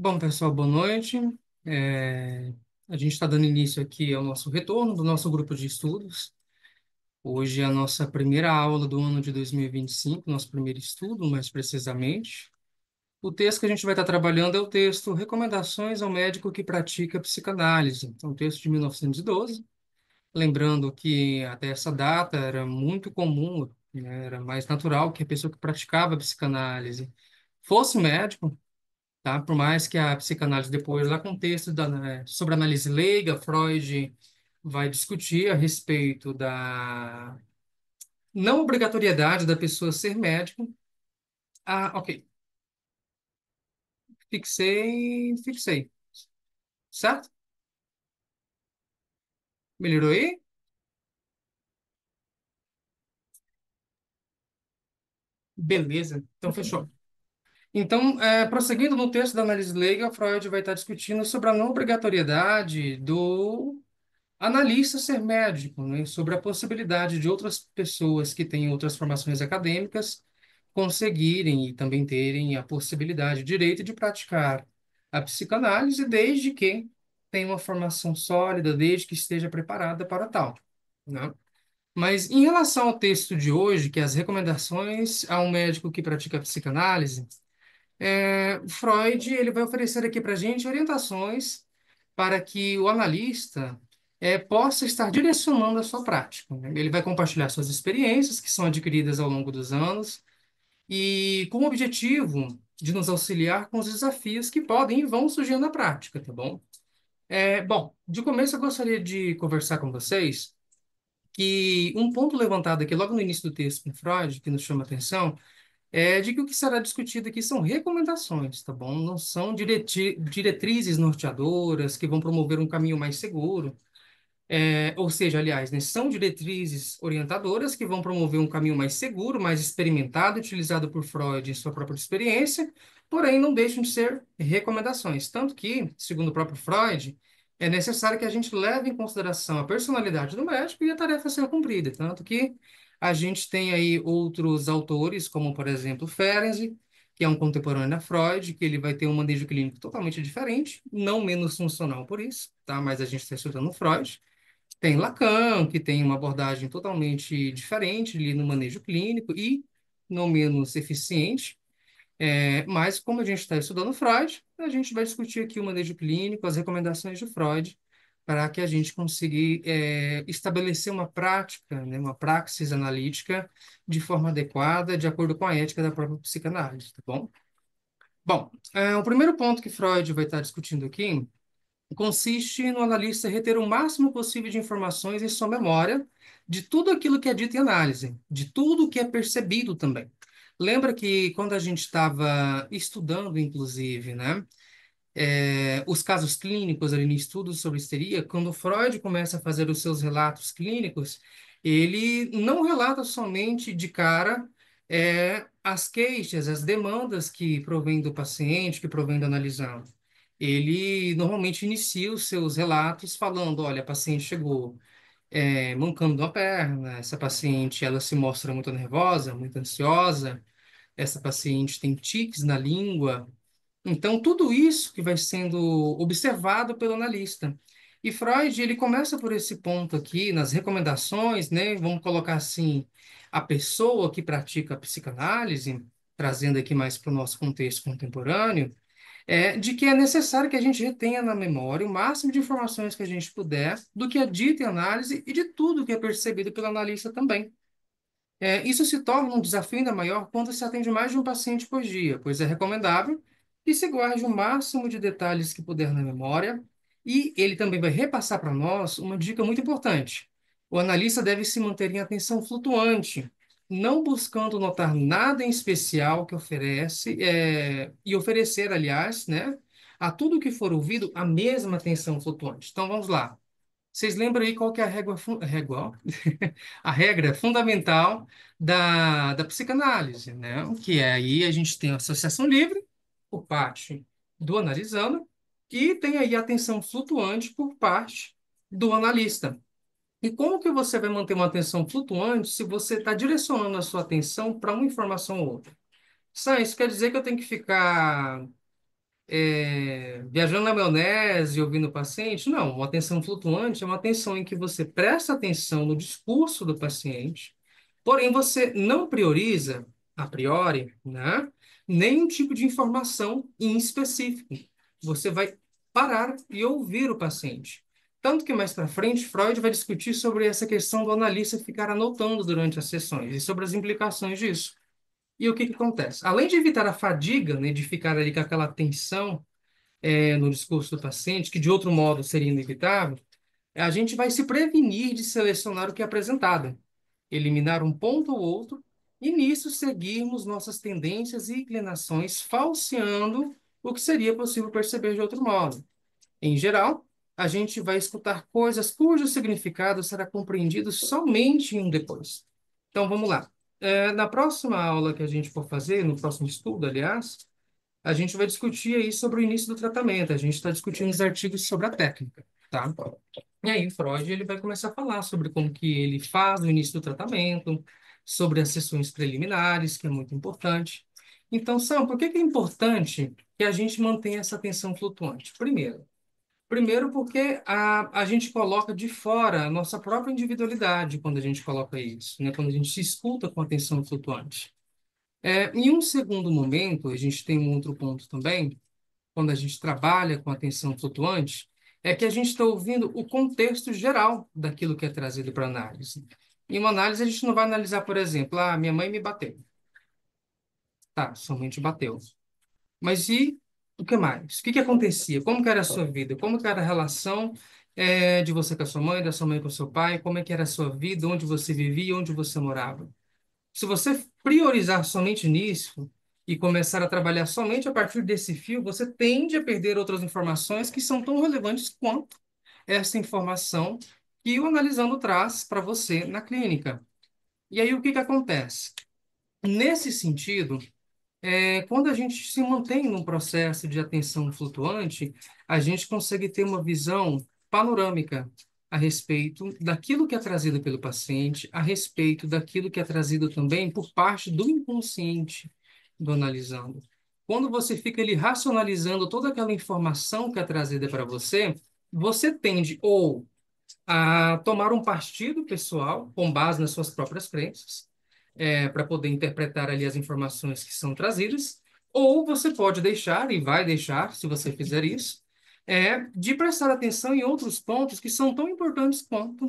Bom, pessoal, boa noite. É, a gente está dando início aqui ao nosso retorno do nosso grupo de estudos. Hoje é a nossa primeira aula do ano de 2025, nosso primeiro estudo, mais precisamente. O texto que a gente vai estar trabalhando é o texto Recomendações ao Médico que Pratica Psicanálise. É um texto de 1912. Lembrando que até essa data era muito comum, né, era mais natural que a pessoa que praticava psicanálise fosse médico, tá? Por mais que a psicanálise depois, lá com o texto sobre análise leiga, Freud vai discutir a respeito da não obrigatoriedade da pessoa ser médico. Ah, ok. Fixei. Certo? Melhorou aí? Beleza. Então, fechou. Então, prosseguindo no texto da análise leiga, Freud vai estar discutindo sobre a não obrigatoriedade do analista ser médico, né? Sobre a possibilidade de outras pessoas que têm outras formações acadêmicas conseguirem e também terem a possibilidade, o direito de praticar a psicanálise, desde que tenha uma formação sólida, desde que esteja preparada para tal, né? Mas em relação ao texto de hoje, que é as recomendações a um médico que pratica psicanálise, Freud ele vai oferecer aqui para a gente orientações para que o analista possa estar direcionando a sua prática, né? Ele vai compartilhar suas experiências que são adquiridas ao longo dos anos e com o objetivo de nos auxiliar com os desafios que podem e vão surgir na prática, tá bom? Bom, de começo eu gostaria de conversar com vocês que um ponto levantado aqui logo no início do texto com Freud, que nos chama a atenção, é de que o que será discutido aqui são recomendações, tá bom? Não são diretrizes norteadoras que vão promover um caminho mais seguro. Ou seja, aliás, né, são diretrizes orientadoras que vão promover um caminho mais seguro, mais experimentado, utilizado por Freud em sua própria experiência, porém não deixam de ser recomendações. Tanto que, segundo o próprio Freud, é necessário que a gente leve em consideração a personalidade do médico e a tarefa a ser cumprida. Tanto que a gente tem aí outros autores, como, por exemplo, Ferenczi, que é um contemporâneo da Freud, que ele vai ter um manejo clínico totalmente diferente, não menos funcional por isso, tá? Mas a gente está estudando Freud. Tem Lacan, que tem uma abordagem totalmente diferente ali no manejo clínico e não menos eficiente. Mas, como a gente está estudando Freud, a gente vai discutir aqui o manejo clínico, as recomendações de Freud, para que a gente consiga estabelecer uma prática, né, uma praxis analítica de forma adequada, de acordo com a ética da própria psicanálise, tá bom? Bom, o primeiro ponto que Freud vai estar discutindo aqui consiste no analista reter o máximo possível de informações em sua memória de tudo aquilo que é dito em análise, de tudo que é percebido também. Lembra que quando a gente estava estudando, inclusive, né, os casos clínicos ali no estudo sobre histeria, quando Freud começa a fazer os seus relatos clínicos, ele não relata somente de cara as queixas, as demandas que provêm do paciente, que provém do analisando. Ele normalmente inicia os seus relatos falando, olha, a paciente chegou mancando de uma perna, essa paciente ela se mostra muito nervosa, muito ansiosa, essa paciente tem tiques na língua, então, tudo isso que vai sendo observado pelo analista. E Freud, ele começa por esse ponto aqui, nas recomendações, né? Vamos colocar assim, a pessoa que pratica a psicanálise, trazendo aqui mais para o nosso contexto contemporâneo, de que é necessário que a gente retenha na memória o máximo de informações que a gente puder do que é dito em análise e de tudo que é percebido pelo analista também. Isso se torna um desafio ainda maior quando se atende mais de um paciente por dia, pois é recomendável que se guarde o máximo de detalhes que puder na memória, e ele também vai repassar para nós uma dica muito importante. O analista deve se manter em atenção flutuante, não buscando notar nada em especial que oferece, e oferecer, aliás, né, a tudo que for ouvido a mesma atenção flutuante. Então vamos lá. Vocês lembram aí qual que é a régua, ó? A regra fundamental da psicanálise, né? Que é aí a gente tem a associação livre por parte do analisando e tem aí a atenção flutuante por parte do analista. E como que você vai manter uma atenção flutuante se você está direcionando a sua atenção para uma informação ou outra? Isso quer dizer que eu tenho que ficar viajando na maionese e ouvindo o paciente. Não, uma atenção flutuante é uma atenção em que você presta atenção no discurso do paciente, porém você não prioriza, a priori, né, nenhum tipo de informação em específico. Você vai parar e ouvir o paciente. Tanto que mais para frente, Freud vai discutir sobre essa questão do analista ficar anotando durante as sessões e sobre as implicações disso. E o que que acontece? Além de evitar a fadiga, né, de ficar ali com aquela tensão no discurso do paciente, que de outro modo seria inevitável, a gente vai se prevenir de selecionar o que é apresentado, eliminar um ponto ou outro, e nisso seguirmos nossas tendências e inclinações, falseando o que seria possível perceber de outro modo. Em geral, a gente vai escutar coisas cujo significado será compreendido somente em um depois. Então, vamos lá. Na próxima aula que a gente for fazer, no próximo estudo, aliás, a gente vai discutir aí sobre o início do tratamento. A gente está discutindo os artigos sobre a técnica, tá? E aí, Freud, ele vai começar a falar sobre como que ele faz o início do tratamento, sobre as sessões preliminares, que é muito importante. Então, Sam, por que que é importante que a gente mantenha essa atenção flutuante? Primeiro porque a gente coloca de fora a nossa própria individualidade quando a gente coloca isso, né? Quando a gente se escuta com atenção flutuante. Em um segundo momento, a gente tem um outro ponto também, quando a gente trabalha com atenção flutuante, é que a gente está ouvindo o contexto geral daquilo que é trazido para análise. Em uma análise, a gente não vai analisar, por exemplo, minha mãe me bateu. Tá, somente bateu. Mas e o que mais? O que que acontecia? Como que era a sua vida? Como que era a relação de você com a sua mãe, da sua mãe com o seu pai? Como é que era a sua vida? Onde você vivia? Onde você morava? Se você priorizar somente nisso e começar a trabalhar somente a partir desse fio, você tende a perder outras informações que são tão relevantes quanto essa informação que o analisando traz para você na clínica. E aí o que que acontece? Nesse sentido, quando a gente se mantém num processo de atenção flutuante, a gente consegue ter uma visão panorâmica a respeito daquilo que é trazido pelo paciente, a respeito daquilo que é trazido também por parte do inconsciente do analisando. Quando você fica ali racionalizando toda aquela informação que é trazida para você, você tende ou a tomar um partido pessoal com base nas suas próprias crenças, para poder interpretar ali as informações que são trazidas, ou você pode deixar, e vai deixar, se você fizer isso, de prestar atenção em outros pontos que são tão importantes quanto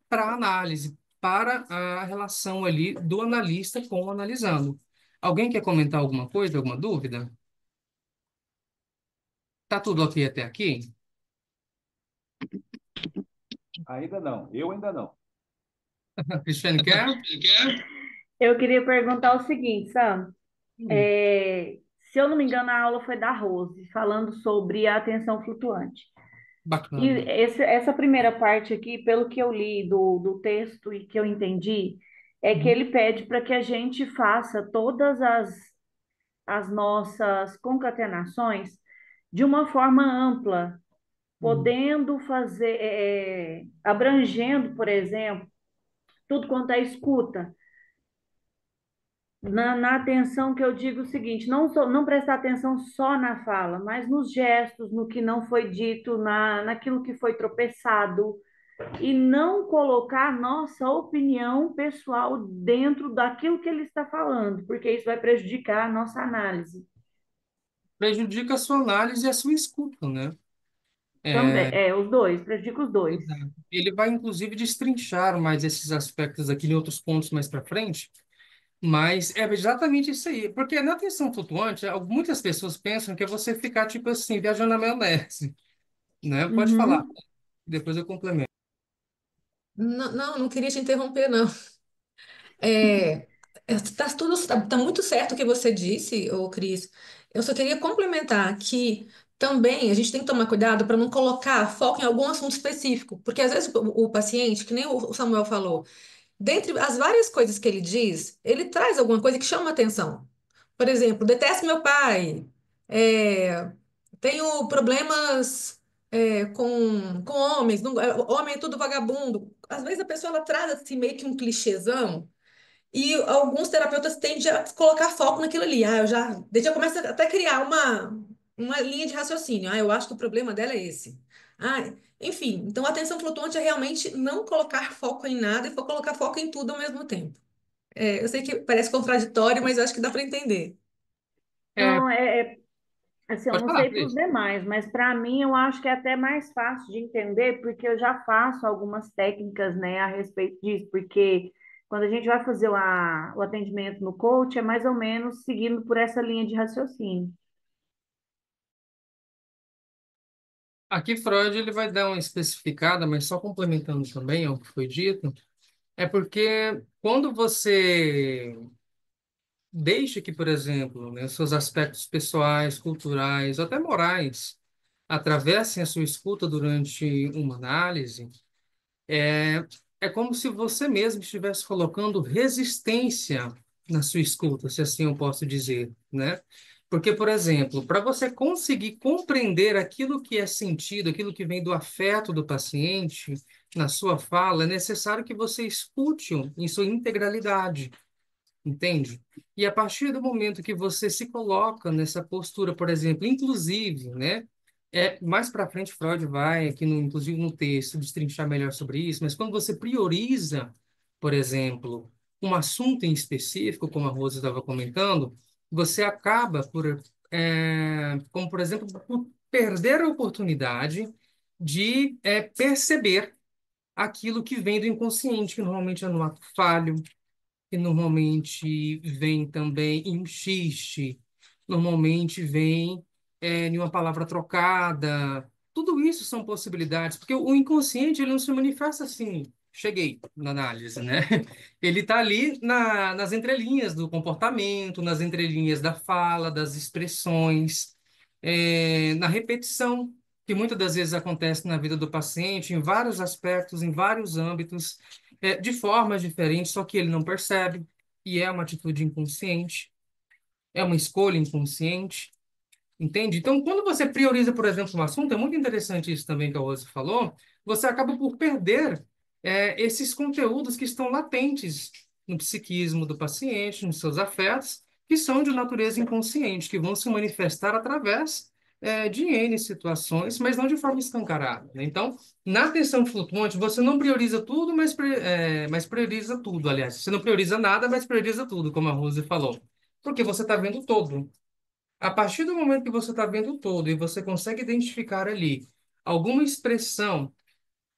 para a análise, para a relação ali do analista com o analisando. Alguém quer comentar alguma coisa, alguma dúvida? Tá tudo ok até aqui? Ainda não, eu ainda não. Cristiane, quer? Eu queria perguntar o seguinte, Sam. Hum, É, se eu não me engano, a aula foi da Rose, falando sobre a atenção flutuante. E bacana. essa primeira parte aqui, pelo que eu li do texto e que eu entendi, é que Uhum, ele pede para que a gente faça todas as nossas concatenações de uma forma ampla, uhum. podendo fazer, abrangendo, por exemplo, tudo quanto é escuta. Na atenção que eu digo o seguinte, não prestar atenção só na fala, mas nos gestos, no que não foi dito, naquilo que foi tropeçado, e não colocar a nossa opinião pessoal dentro daquilo que ele está falando, porque isso vai prejudicar a nossa análise. Prejudica a sua análise e a sua escuta, né? Também, os dois, prejudica os dois. Exato. Ele vai, inclusive, destrinchar mais esses aspectos aqui em outros pontos mais para frente, mas é exatamente isso aí. Porque na atenção flutuante, muitas pessoas pensam que é você ficar, tipo assim, viajando na maionese, né? Pode falar, Uhum. depois eu complemento. Não, não, não queria te interromper, não. É, tá muito certo o que você disse, ô Cris. Eu só queria complementar que também a gente tem que tomar cuidado para não colocar foco em algum assunto específico, porque às vezes o paciente, que nem o Samuel falou, dentre as várias coisas que ele diz, ele traz alguma coisa que chama atenção. Por exemplo, detesto meu pai, é, tenho problemas com homens, homem é tudo vagabundo. Às vezes a pessoa ela traz assim meio que um clichêzão E alguns terapeutas tendem a colocar foco naquilo ali. Daí já começa até a criar uma linha de raciocínio. Eu acho que o problema dela é esse. Enfim, então a atenção flutuante é realmente não colocar foco em nada e colocar foco em tudo ao mesmo tempo. Eu sei que parece contraditório, mas eu acho que dá para entender. É, Não, assim, eu pode não falar, sei para os Cris. demais, mas para mim eu acho que é até mais fácil de entender, porque eu já faço algumas técnicas, né, a respeito disso, porque quando a gente vai fazer o atendimento no coach, é mais ou menos seguindo por essa linha de raciocínio. Aqui Freud ele vai dar uma especificada, mas só complementando também ao que foi dito, é porque quando você deixa que, por exemplo, né, seus aspectos pessoais, culturais, ou até morais, atravessem a sua escuta durante uma análise, é, é como se você mesmo estivesse colocando resistência na sua escuta, se assim eu posso dizer, né? Porque, por exemplo, para você conseguir compreender aquilo que é sentido, aquilo que vem do afeto do paciente na sua fala, é necessário que você escute-o em sua integralidade. Entende? E a partir do momento que você se coloca nessa postura, por exemplo, inclusive, né? Mais para frente, Freud vai aqui inclusive no texto destrinchar melhor sobre isso, mas quando você prioriza, por exemplo, um assunto em específico, como a Rosa estava comentando, você acaba como por exemplo, por perder a oportunidade de perceber aquilo que vem do inconsciente, que normalmente é no ato falho, que normalmente vem também em um xiste, normalmente vem em uma palavra trocada. Tudo isso são possibilidades, porque o inconsciente ele não se manifesta assim. Cheguei na análise, né? Ele está ali nas entrelinhas do comportamento, nas entrelinhas da fala, das expressões, na repetição, que muitas das vezes acontece na vida do paciente, em vários aspectos, em vários âmbitos de formas diferentes, só que ele não percebe, e é uma atitude inconsciente, é uma escolha inconsciente, entende? Então, quando você prioriza, por exemplo, um assunto, é muito interessante isso também que a Rose falou, você acaba por perder esses conteúdos que estão latentes no psiquismo do paciente, nos seus afetos, que são de natureza inconsciente, que vão se manifestar através de N situações, mas não de forma escancarada, né? Então, na atenção flutuante, você não prioriza tudo, mas prioriza tudo, aliás. Você não prioriza nada, mas prioriza tudo, como a Rose falou. Porque você está vendo todo. A partir do momento que você está vendo o todo e você consegue identificar ali alguma expressão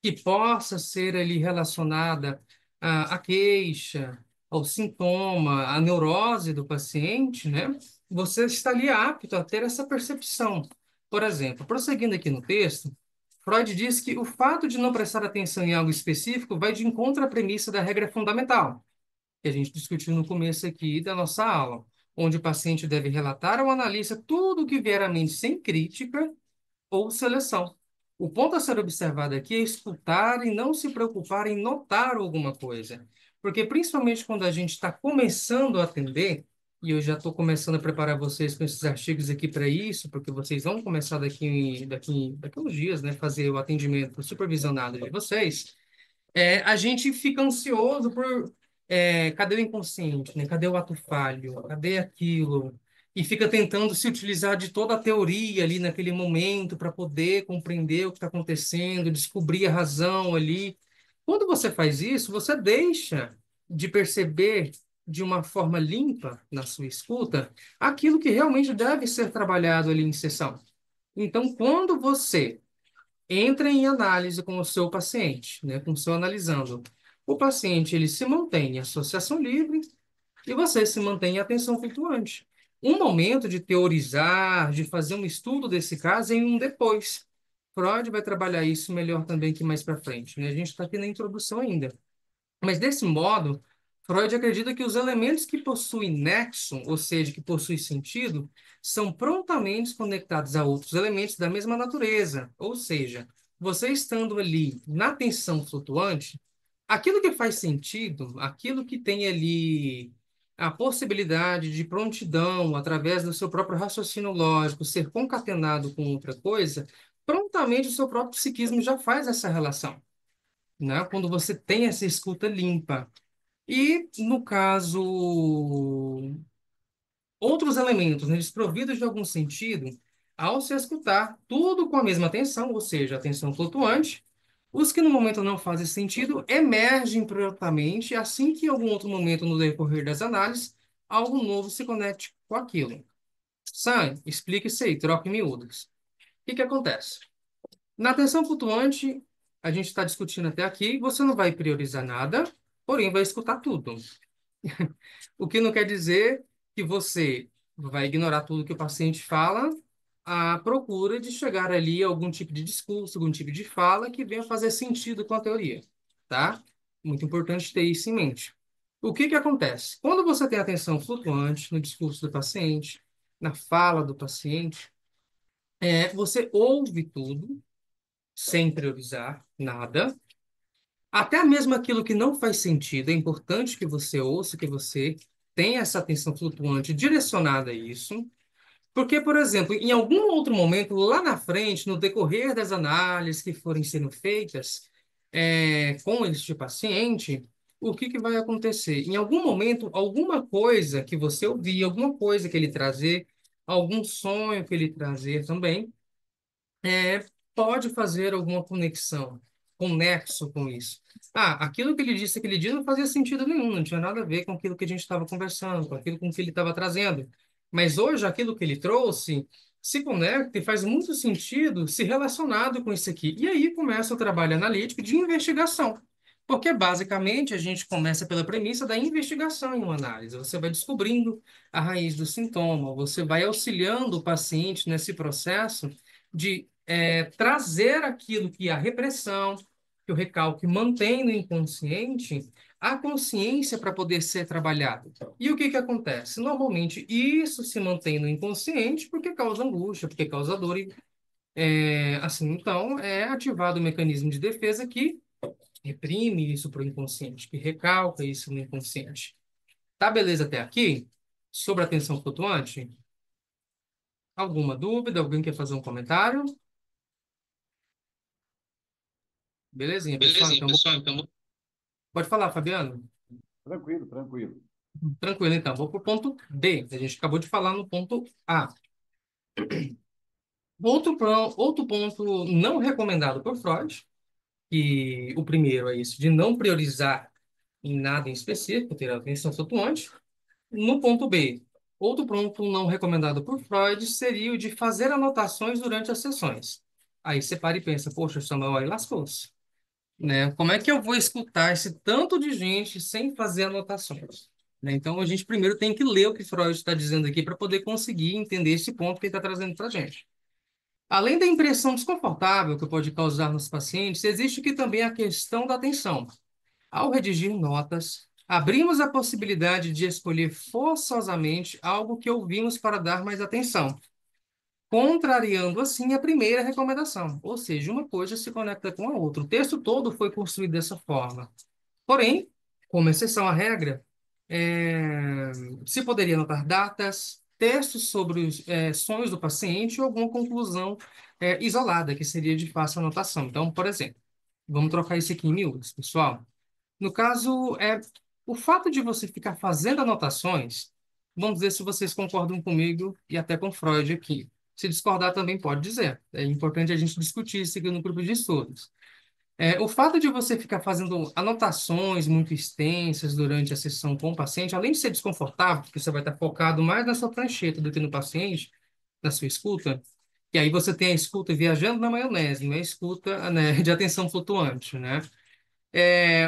que possa ser ali relacionada à queixa, ao sintoma, à neurose do paciente, né? Você está ali apto a ter essa percepção. Por exemplo, prosseguindo aqui no texto, Freud diz que o fato de não prestar atenção em algo específico vai de encontro à premissa da regra fundamental que a gente discutiu no começo aqui da nossa aula, onde o paciente deve relatar ao analista tudo o que vier à mente sem crítica ou seleção. O ponto a ser observado aqui é escutar e não se preocupar em notar alguma coisa. Porque, principalmente quando a gente está começando a atender, e eu já estou começando a preparar vocês com esses artigos aqui para isso, porque vocês vão começar daqui uns dias, né, fazer o atendimento supervisionado de vocês. A gente fica ansioso por cadê o inconsciente, né? Cadê o ato falho? Cadê aquilo? E fica tentando se utilizar de toda a teoria ali naquele momento para poder compreender o que está acontecendo, descobrir a razão ali. Quando você faz isso, você deixa de perceber de uma forma limpa na sua escuta aquilo que realmente deve ser trabalhado ali em sessão. Então, quando você entra em análise com o seu paciente, né, com o seu analisando. O paciente ele se mantém em associação livre e você se mantém em atenção flutuante. Um momento de teorizar, de fazer um estudo desse caso é em um depois. Freud vai trabalhar isso melhor também que mais para frente, né? A gente está aqui na introdução ainda. Mas desse modo, Freud acredita que os elementos que possuem nexo, ou seja, que possuem sentido, são prontamente conectados a outros elementos da mesma natureza. Ou seja, você estando ali na tensão flutuante, aquilo que faz sentido, aquilo que tem ali a possibilidade de prontidão, através do seu próprio raciocínio lógico, ser concatenado com outra coisa, prontamente o seu próprio psiquismo já faz essa relação, né? Quando você tem essa escuta limpa. E, no caso, outros elementos, né, desprovidos de algum sentido, ao se escutar tudo com a mesma atenção, ou seja, atenção flutuante, os que no momento não fazem sentido emergem prontamente assim que em algum outro momento no decorrer das análises, algo novo se conecte com aquilo. Sam, explique isso aí, troque miúdos. O que que acontece? Na atenção flutuante, a gente está discutindo até aqui, você não vai priorizar nada, porém vai escutar tudo. O que não quer dizer que você vai ignorar tudo que o paciente fala à procura de chegar ali a algum tipo de discurso, algum tipo de fala que venha fazer sentido com a teoria, tá? Muito importante ter isso em mente. O que que acontece? Quando você tem atenção flutuante no discurso do paciente, na fala do paciente, você ouve tudo sem priorizar nada, até mesmo aquilo que não faz sentido, é importante que você ouça, que você tenha essa atenção flutuante direcionada a isso. Porque, por exemplo, em algum outro momento, lá na frente, no decorrer das análises que forem sendo feitas com este paciente, o que que vai acontecer? Em algum momento, alguma coisa que você ouvir, alguma coisa que ele trazer, algum sonho que ele trazer também, pode fazer alguma conexão, conexo com isso. Ah, aquilo que ele disse aquele dia não fazia sentido nenhum, não tinha nada a ver com aquilo que a gente estava conversando, com aquilo com que ele estava trazendo. Mas hoje aquilo que ele trouxe se conecta e faz muito sentido se relacionado com isso aqui. E aí começa o trabalho analítico de investigação. Porque basicamente a gente começa pela premissa da investigação em uma análise. Você vai descobrindo a raiz do sintoma, você vai auxiliando o paciente nesse processo de trazer aquilo que a repressão, que o recalque mantém no inconsciente, à consciência para poder ser trabalhado. E o que que acontece? Normalmente isso se mantém no inconsciente porque causa angústia, porque causa dor. E, assim, então, é ativado o mecanismo de defesa que reprime isso para o inconsciente, que recalca isso no inconsciente. Tá beleza até aqui? Sobre a atenção flutuante? Alguma dúvida? Alguém quer fazer um comentário? Belezinha, pessoal. Belezinha, Então, pessoal. Então, pode falar, Fabiano. tranquilo, tranquilo. Tranquilo, então. Vou para o ponto B. A gente acabou de falar no ponto A. Outro ponto não recomendado por Freud, que o primeiro é isso, de não priorizar em nada em específico, ter atenção flutuante. No ponto B, outro ponto não recomendado por Freud seria o de fazer anotações durante as sessões. Aí você para e pensa, poxa, Samuel, aí lascou-se, né? Como é que eu vou escutar esse tanto de gente sem fazer anotações? Né? Então, a gente primeiro tem que ler o que Freud está dizendo aqui para poder conseguir entender esse ponto que ele está trazendo para a gente. Além da impressão desconfortável que pode causar nos pacientes, existe aqui também a questão da atenção. Ao redigir notas, abrimos a possibilidade de escolher forçosamente algo que ouvimos para dar mais atenção, contrariando assim a primeira recomendação, ou seja, uma coisa se conecta com a outra. O texto todo foi construído dessa forma. Porém, como exceção à regra, se poderia anotar datas, textos sobre os sonhos do paciente ou alguma conclusão isolada, que seria de fácil anotação. Então, por exemplo, vamos trocar isso aqui em miúdos, pessoal. No caso, o fato de você ficar fazendo anotações, vamos ver se vocês concordam comigo e até com Freud aqui. Se discordar também pode dizer. É importante a gente discutir isso aqui no grupo de estudos. O fato de você ficar fazendo anotações muito extensas durante a sessão com o paciente, além de ser desconfortável, porque você vai estar focado mais na sua prancheta do que no paciente, na sua escuta, e aí você tem a escuta viajando na maionese, não é a escuta, né, de atenção flutuante, né?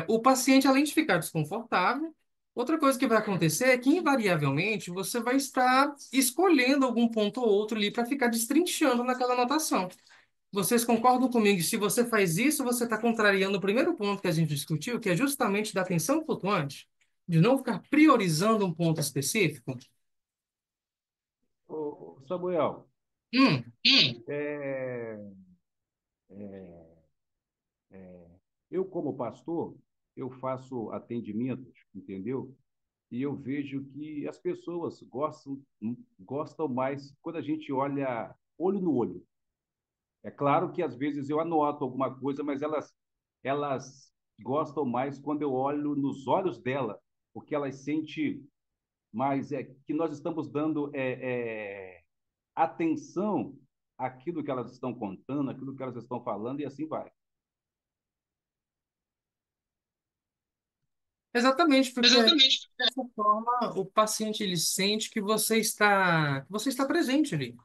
O paciente, além de ficar desconfortável, outra coisa que vai acontecer é que, invariavelmente, você vai estar escolhendo algum ponto ou outro ali para ficar destrinchando naquela anotação. Vocês concordam comigo? Que se você faz isso, você está contrariando o primeiro ponto que a gente discutiu, que é justamente da atenção flutuante, de não ficar priorizando um ponto específico? Samuel, Hum, é, eu como pastor, eu faço atendimentos, entendeu? E eu vejo que as pessoas gostam mais quando a gente olha olho no olho. É claro que às vezes eu anoto alguma coisa, mas elas gostam mais quando eu olho nos olhos dela o que elas sentem mais é que nós estamos dando atenção àquilo que elas estão contando, àquilo que elas estão falando, e assim vai. Exatamente, porque dessa forma o paciente ele sente que você está presente ali.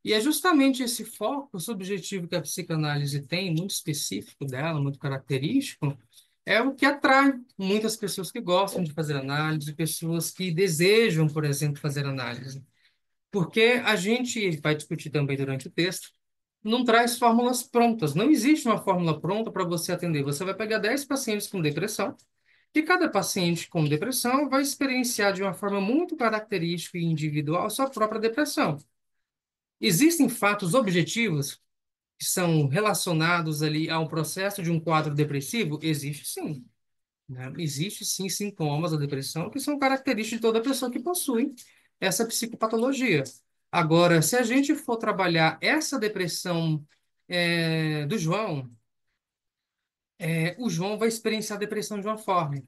E é justamente esse foco subjetivo que a psicanálise tem, muito específico dela, muito característico, é o que atrai muitas pessoas que gostam de fazer análise, pessoas que desejam, por exemplo, fazer análise. Porque a gente vai discutir também durante o texto, não traz fórmulas prontas. Não existe uma fórmula pronta para você atender. Você vai pegar 10 pacientes com depressão, e cada paciente com depressão vai experienciar de uma forma muito característica e individual a sua própria depressão. Existem fatos objetivos que são relacionados ali a um processo de um quadro depressivo? Existe sim, né? Existe sim sintomas da depressão que são característicos de toda pessoa que possui essa psicopatologia. Agora, se a gente for trabalhar essa depressão do João, o João vai experienciar a depressão de uma forma.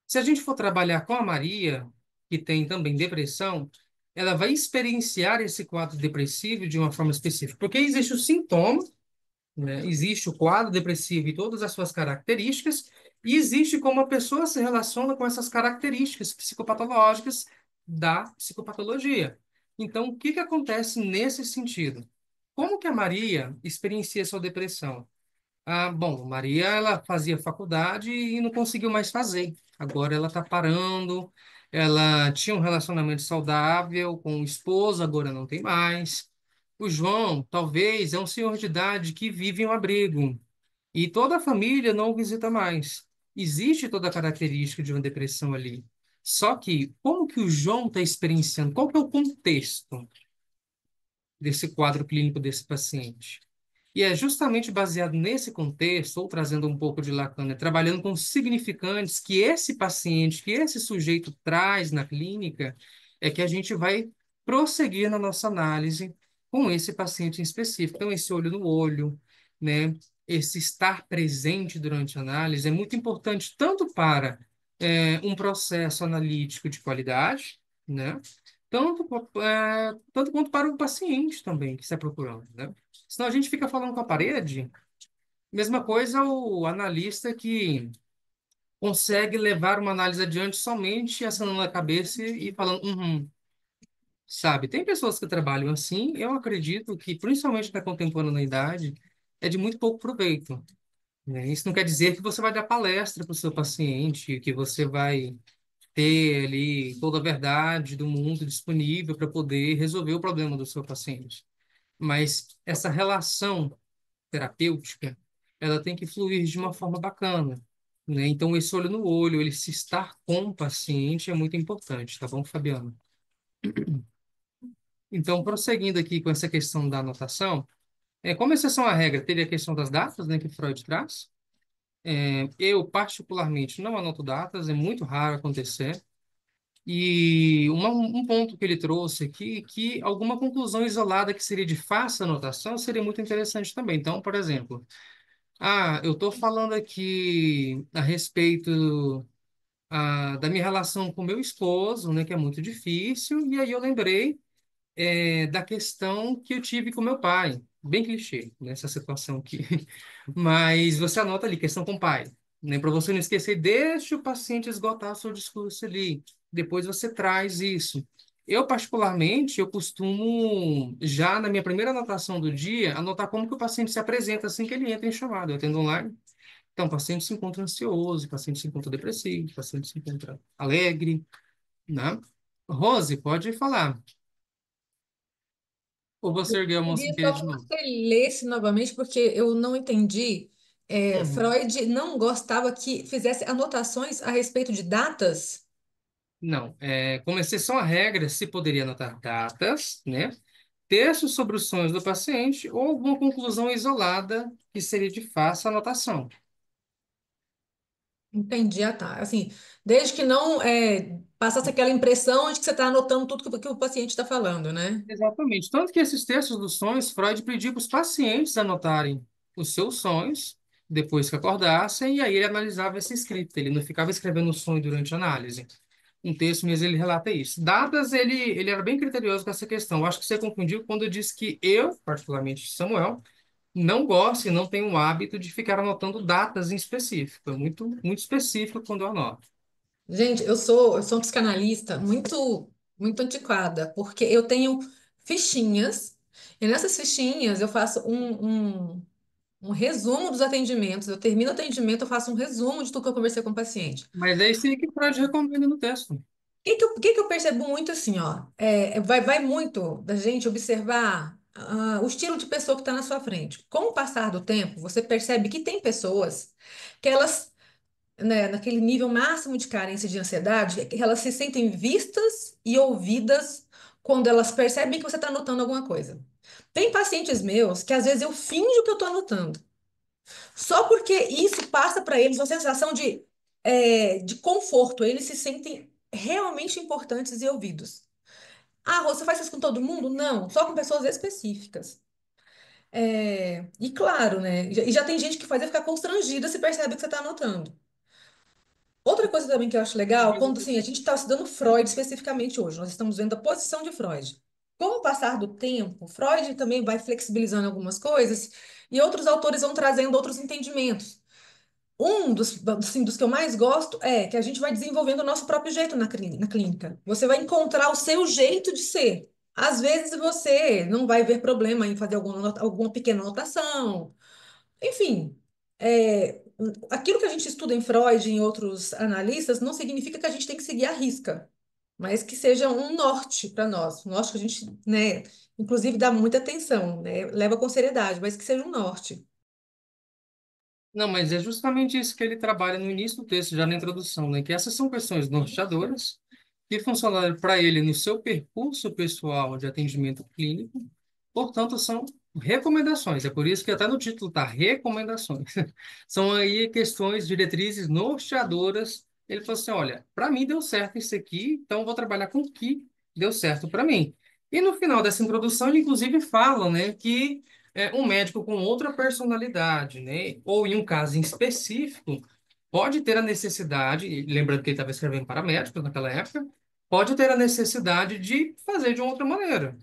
Se a gente for trabalhar com a Maria, que tem também depressão, ela vai experienciar esse quadro depressivo de uma forma específica, porque existe o sintoma, né? Existe o quadro depressivo e todas as suas características, e existe como a pessoa se relaciona com essas características psicopatológicas da psicopatologia. Então, o que que acontece nesse sentido? Como que a Maria experiencia sua depressão? Ah, bom, Maria, ela fazia faculdade e não conseguiu mais fazer. Agora ela está parando. Ela tinha um relacionamento saudável com o esposo, agora não tem mais. O João, talvez, é um senhor de idade que vive em um abrigo e toda a família não o visita mais. Existe toda a característica de uma depressão ali. Só que, como que o João está experienciando? Qual que é o contexto desse quadro clínico desse paciente? E é justamente baseado nesse contexto, ou trazendo um pouco de Lacan, né, trabalhando com significantes que esse paciente, que esse sujeito traz na clínica, é que a gente vai prosseguir na nossa análise com esse paciente em específico. Então, esse olho no olho, né, esse estar presente durante a análise é muito importante tanto para um processo analítico de qualidade, né, tanto quanto para o paciente também que está procurando, né? Senão a gente fica falando com a parede. Mesma coisa o analista que consegue levar uma análise adiante somente acenando a cabeça e falando, sabe? Tem pessoas que trabalham assim, eu acredito que, principalmente na contemporaneidade, é de muito pouco proveito, né? Isso não quer dizer que você vai dar palestra para o seu paciente, que você vai ter ali toda a verdade do mundo disponível para poder resolver o problema do seu paciente. Mas essa relação terapêutica, ela tem que fluir de uma forma bacana, né? Então, esse olho no olho, ele se estar com o paciente é muito importante, tá bom, Fabiano? Então, prosseguindo aqui com essa questão da anotação, como exceção à regra, teria a questão das datas, né, que Freud traz. Eu, particularmente, não anoto datas, é muito raro acontecer. E um ponto que ele trouxe aqui, que alguma conclusão isolada que seria de fácil anotação seria muito interessante também. Então, por exemplo, eu estou falando aqui a respeito da minha relação com meu esposo, né, que é muito difícil, e aí eu lembrei da questão que eu tive com meu pai. Bem clichê nessa situação aqui. Mas você anota ali, questão com o pai. Né? Para você não esquecer, deixa o paciente esgotar o seu discurso ali. Depois você traz isso. Eu, particularmente, eu costumo, já na minha primeira anotação do dia, anotar como que o paciente se apresenta assim que ele entra em chamada. Eu atendo online. Então, o paciente se encontra ansioso, o paciente se encontra depressivo, o paciente se encontra alegre, né? Rose, pode falar. Ou você ergueu a mão sem Queria querer só de que novo? você lesse novamente, porque eu não entendi. Uhum. Freud não gostava que fizesse anotações a respeito de datas? Não, como exceção à regra, se poderia anotar datas, né? Textos sobre os sonhos do paciente ou alguma conclusão isolada que seria de fácil anotação. Entendi, tá. Assim, desde que não passasse aquela impressão de que você está anotando tudo que o paciente está falando, né? Exatamente. Tanto que esses textos dos sonhos, Freud pediu para os pacientes anotarem os seus sonhos depois que acordassem, e aí ele analisava esse escrito. Ele não ficava escrevendo o sonho durante a análise. Um texto mesmo ele relata isso. Datas, ele era bem criterioso com essa questão. Eu acho que você confundiu quando eu disse que eu, particularmente Samuel, não gosto e não tenho o hábito de ficar anotando datas em específico. É muito específico quando eu anoto. Gente, eu sou uma psicanalista muito antiquada, porque eu tenho fichinhas, e nessas fichinhas eu faço um resumo dos atendimentos. Eu termino o atendimento, eu faço um resumo de tudo que eu conversei com o paciente. Mas é isso aí que Freud recomenda no texto. O que que eu percebo muito assim, ó, vai muito da gente observar o estilo de pessoa que está na sua frente. Com o passar do tempo, você percebe que tem pessoas que elas, né, naquele nível máximo de carência de ansiedade, que elas se sentem vistas e ouvidas quando elas percebem que você está anotando alguma coisa. Tem pacientes meus que às vezes eu finjo que eu estou anotando. Só porque isso passa para eles uma sensação de conforto. Eles se sentem realmente importantes e ouvidos. Ah, você faz isso com todo mundo? Não, só com pessoas específicas. E claro, né? E já tem gente que faz é ficar constrangida se percebe que você está anotando. Outra coisa também que eu acho legal, Mas quando assim, a gente está estudando Freud especificamente hoje, nós estamos vendo a posição de Freud. Com o passar do tempo, Freud também vai flexibilizando algumas coisas e outros autores vão trazendo outros entendimentos. Um assim, dos que eu mais gosto é que a gente vai desenvolvendo o nosso próprio jeito na clínica. Você vai encontrar o seu jeito de ser. Às vezes você não vai ver problema em fazer alguma pequena anotação. Enfim, aquilo que a gente estuda em Freud e em outros analistas não significa que a gente tem que seguir à risca, mas que seja um norte para nós. Um norte que a gente, né, inclusive dá muita atenção, né, leva com seriedade, mas que seja um norte. não, mas é justamente isso que ele trabalha no início do texto, já na introdução, né? Que essas são questões norteadoras que funcionaram para ele no seu percurso pessoal de atendimento clínico, portanto, são recomendações. É por isso que até no título está recomendações. São aí questões, diretrizes norteadoras. Ele falou assim: olha, para mim deu certo isso aqui, então eu vou trabalhar com o que deu certo para mim. E no final dessa introdução, ele inclusive fala, né, que um médico com outra personalidade, né, ou em um caso em específico, pode ter a necessidade, e lembrando que ele estava escrevendo para médicos naquela época, pode ter a necessidade de fazer de uma outra maneira,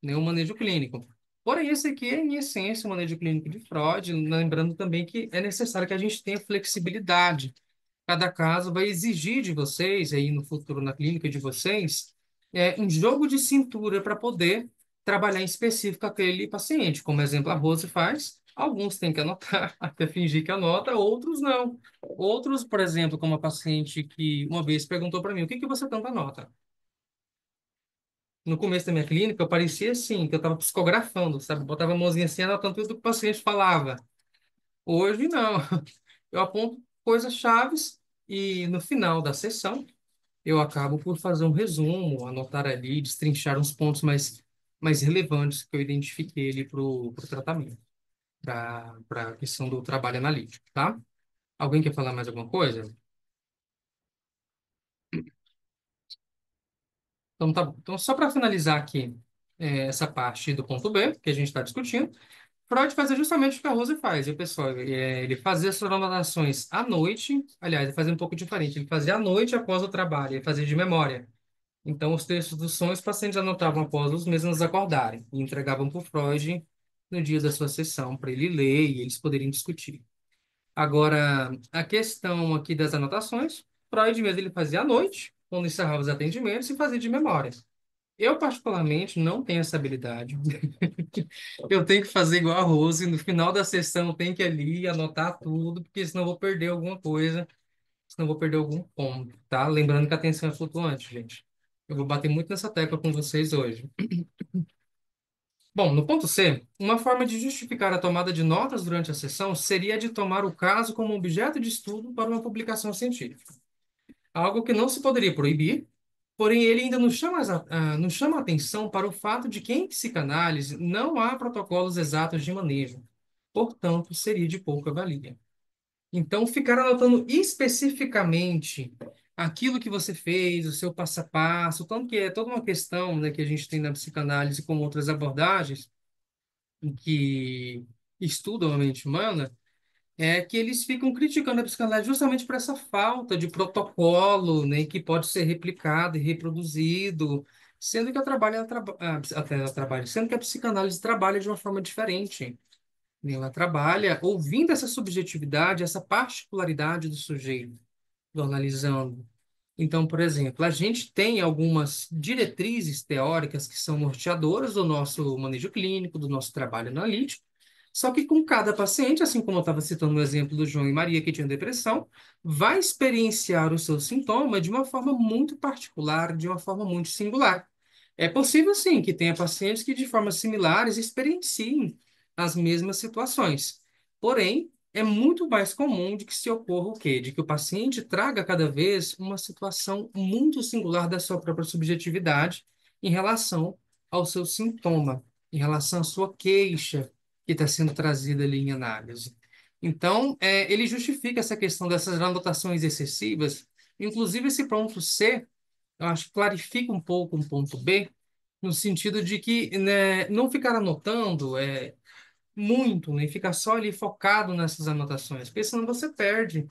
né, um manejo clínico. Porém, esse aqui é, em essência, o manejo clínico de Freud, lembrando também que é necessário que a gente tenha flexibilidade. Cada caso vai exigir de vocês, aí no futuro na clínica de vocês, um jogo de cintura para poder trabalhar em específico aquele paciente. Como exemplo, a Rose faz, alguns têm que anotar, até fingir que anota, outros não. Outros, por exemplo, como a paciente que uma vez perguntou para mim, o que que você tanto anota? No começo da minha clínica, eu parecia assim, que eu estava psicografando, sabe? Botava a mãozinha assim, anotando tudo que o paciente falava. Hoje, não. Eu aponto coisas chaves e no final da sessão, eu acabo por fazer um resumo, anotar ali, destrinchar uns pontos mais relevantes que eu identifiquei ali para o tratamento, para a questão do trabalho analítico, tá? Alguém quer falar mais alguma coisa? Então, tá bom. Então, só para finalizar aqui essa parte do ponto B, que a gente está discutindo, Freud fazia justamente o que a Rose faz, e o pessoal, ele fazia suas anotações à noite, aliás, ele fazia um pouco diferente, ele fazia à noite após o trabalho, ele fazia de memória. Então, os textos dos sonhos, os pacientes anotavam após os mesmos acordarem e entregavam para o Freud no dia da sua sessão, para ele ler e eles poderem discutir. Agora, a questão aqui das anotações, Freud mesmo ele fazia à noite, quando encerrava os atendimentos, e fazia de memória. Eu, particularmente, não tenho essa habilidade. Eu tenho que fazer igual a Rose, no final da sessão eu tenho que ir ali anotar tudo, porque senão eu vou perder alguma coisa, senão eu vou perder algum ponto, tá? Lembrando que a atenção é flutuante, gente. Eu vou bater muito nessa tecla com vocês hoje. Bom, no ponto C, uma forma de justificar a tomada de notas durante a sessão seria a de tomar o caso como objeto de estudo para uma publicação científica. Algo que não se poderia proibir, porém ele ainda nos chama a atenção para o fato de que em psicanálise não há protocolos exatos de manejo. Portanto, seria de pouca valia. Então, ficar anotando especificamente aquilo que você fez, o seu passo a passo, tanto que é toda uma questão, né, que a gente tem na psicanálise com outras abordagens, em que estudam a mente humana, é que eles ficam criticando a psicanálise justamente por essa falta de protocolo, né, que pode ser replicado e reproduzido, sendo que a trabalho, até ela trabalha, sendo que a psicanálise trabalha de uma forma diferente, né? Ela trabalha ouvindo essa subjetividade, essa particularidade do sujeito, do analisando. Então, por exemplo, a gente tem algumas diretrizes teóricas que são norteadoras do nosso manejo clínico, do nosso trabalho analítico, só que com cada paciente, assim como eu estava citando o exemplo do João e Maria que tinham depressão, vai experienciar o seu sintoma de uma forma muito particular, de uma forma muito singular. É possível, sim, que tenha pacientes que, de formas similares, experienciem as mesmas situações. Porém, é muito mais comum de que se ocorra o quê? De que o paciente traga cada vez uma situação muito singular da sua própria subjetividade em relação ao seu sintoma, em relação à sua queixa que está sendo trazida ali em análise. Então, ele justifica essa questão dessas anotações excessivas, inclusive esse ponto C, eu acho que clarifica um pouco um ponto B, no sentido de que, né, não ficar anotando muito, né? Ficar só ali focado nessas anotações, porque senão você perde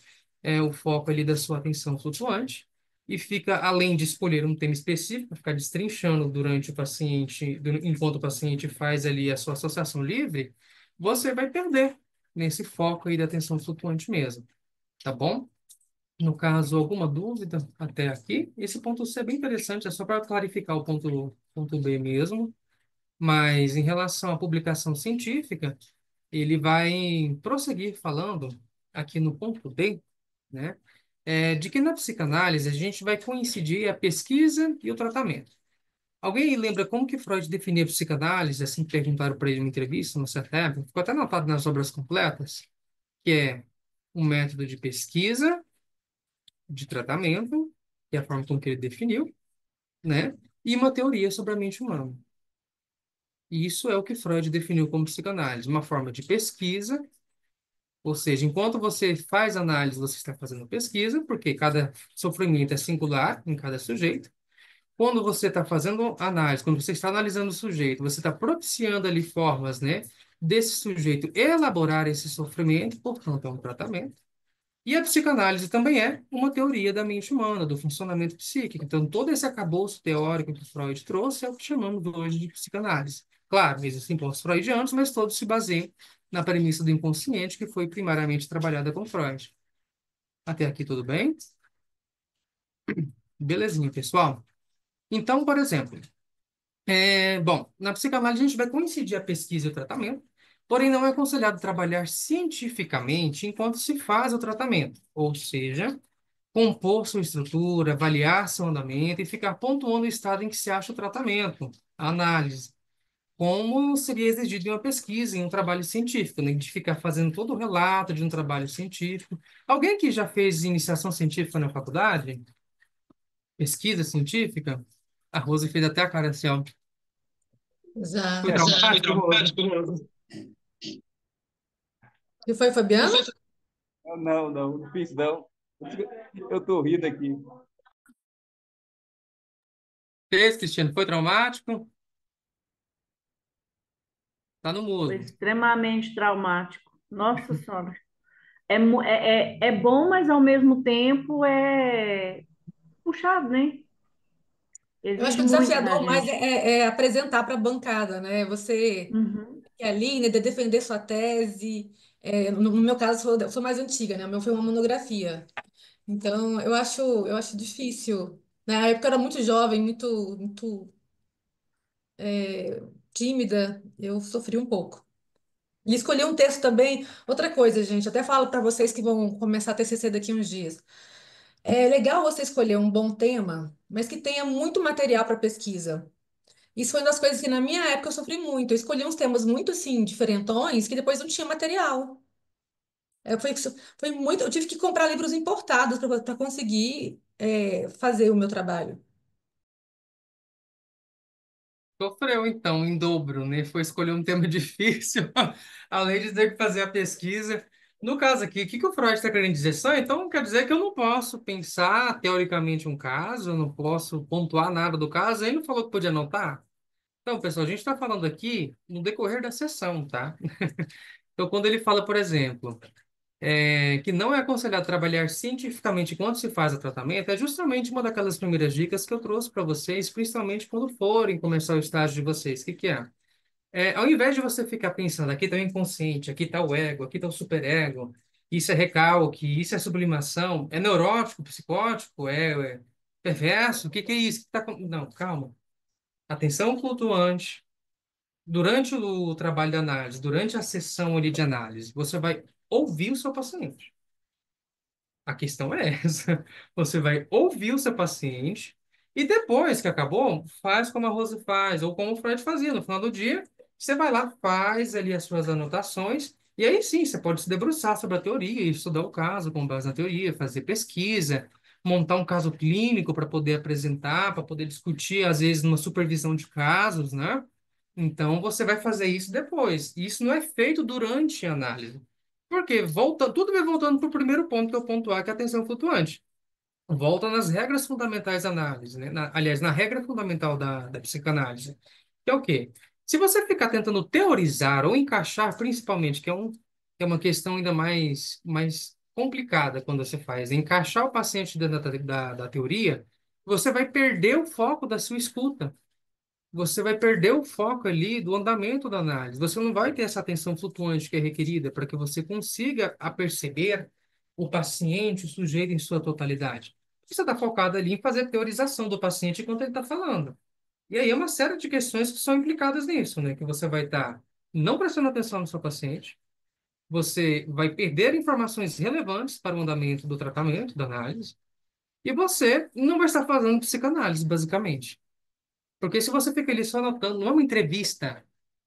o foco ali da sua atenção flutuante e fica, além de escolher um tema específico, ficar destrinchando durante o paciente, enquanto o paciente faz ali a sua associação livre, você vai perder nesse foco aí da atenção flutuante mesmo, tá bom? No caso, alguma dúvida até aqui? Esse ponto C é bem interessante, é só para clarificar o ponto B mesmo. Mas em relação à publicação científica, ele vai prosseguir falando aqui no ponto D, né, de que na psicanálise a gente vai coincidir a pesquisa e o tratamento. Alguém lembra como que Freud definia a psicanálise, assim que perguntaram para ele em uma entrevista, uma certa época? Ficou até anotado nas obras completas, que é um método de pesquisa, de tratamento, que é a forma como que ele definiu, né, e uma teoria sobre a mente humana. E isso é o que Freud definiu como psicanálise, uma forma de pesquisa, ou seja, enquanto você faz análise, você está fazendo pesquisa, porque cada sofrimento é singular em cada sujeito. Quando você está fazendo análise, quando você está analisando o sujeito, você está propiciando ali formas, né, desse sujeito elaborar esse sofrimento, portanto, é um tratamento. E a psicanálise também é uma teoria da mente humana, do funcionamento psíquico. Então, todo esse arcabouço teórico que Freud trouxe é o que chamamos hoje de psicanálise. Claro, existem pontos freudianos, mas todos se baseiam na premissa do inconsciente, que foi primariamente trabalhada com Freud. Até aqui tudo bem? Belezinha, pessoal? Então, por exemplo, bom, na psicanálise a gente vai coincidir a pesquisa e o tratamento, porém não é aconselhado trabalhar cientificamente enquanto se faz o tratamento, ou seja, compor sua estrutura, avaliar seu andamento e ficar pontuando o estado em que se acha o tratamento, a análise, como seria exigido em uma pesquisa, em um trabalho científico, né? De ficar fazendo todo o relato de um trabalho científico. Alguém que já fez iniciação científica na faculdade? Pesquisa científica? A Rose fez até a cara assim, ó. Foi Já. traumático, Rose? E foi, Fabiano? Não, não, não fiz não. Eu estou rindo aqui. Fez, Cristiano? Foi traumático? Tá no Foi mudo. extremamente traumático. Nossa Senhora. É bom, mas ao mesmo tempo é puxado, né? Eu acho que Exige o muito da desafiador mais gente. é apresentar para a bancada, né? Você Uhum. que é ali, né, de defender sua tese. No meu caso, sou mais antiga, né? O meu foi uma monografia. Então, eu acho difícil. Na época eu era muito jovem, muito tímida, eu sofri um pouco. E escolhi um texto também. Outra coisa, gente, até falo para vocês que vão começar a TCC daqui uns dias. É legal você escolher um bom tema, mas que tenha muito material para pesquisa. Isso foi uma das coisas que na minha época eu sofri muito. Eu escolhi uns temas muito assim, diferentões, que depois não tinha material. Foi muito. Eu tive que comprar livros importados para conseguir fazer o meu trabalho. Sofreu, então, em dobro, né? Foi escolher um tema difícil, além de ter que fazer a pesquisa. No caso aqui, o que que o Freud está querendo dizer? Só, então, quer dizer que eu não posso pensar teoricamente um caso, eu não posso pontuar nada do caso, ele não falou que podia anotar? Então, pessoal, a gente está falando aqui no decorrer da sessão, tá? Então, quando ele fala, por exemplo, que não é aconselhado trabalhar cientificamente quando se faz o tratamento, é justamente uma daquelas primeiras dicas que eu trouxe para vocês, principalmente quando forem começar o estágio de vocês. O que que é? Ao invés de você ficar pensando, aqui está o inconsciente, aqui está o ego, aqui está o superego, isso é recalque, isso é sublimação, é neurótico, psicótico, é perverso, o que que é isso? Não, calma. Atenção flutuante. Durante o trabalho de análise, durante a sessão ali de análise, você vai ouvir o seu paciente. A questão é essa. Você vai ouvir o seu paciente e depois que acabou, faz como a Rose faz, ou como o Fred fazia. No final do dia, você vai lá, faz ali as suas anotações, e aí sim, você pode se debruçar sobre a teoria, estudar o caso com base na teoria, fazer pesquisa, montar um caso clínico para poder apresentar, para poder discutir, às vezes, numa supervisão de casos, né? Então, você vai fazer isso depois. Isso não é feito durante a análise. Porque volta, tudo vai voltando para o primeiro ponto, que é o ponto A, que é a atenção flutuante. Volta nas regras fundamentais da análise, né? Aliás, na regra fundamental da psicanálise, que é o quê? Se você ficar tentando teorizar ou encaixar, principalmente, que é uma questão ainda mais complicada quando você faz, encaixar o paciente dentro da teoria, você vai perder o foco da sua escuta. Você vai perder o foco ali do andamento da análise. Você não vai ter essa atenção flutuante que é requerida para que você consiga perceber o paciente, o sujeito em sua totalidade. Você está focado ali em fazer a teorização do paciente enquanto ele está falando. E aí é uma série de questões que são implicadas nisso, né? Que você vai estar não prestando atenção no seu paciente, você vai perder informações relevantes para o andamento do tratamento, da análise, e você não vai estar fazendo psicanálise, basicamente. Porque se você fica ali só anotando, não é uma entrevista,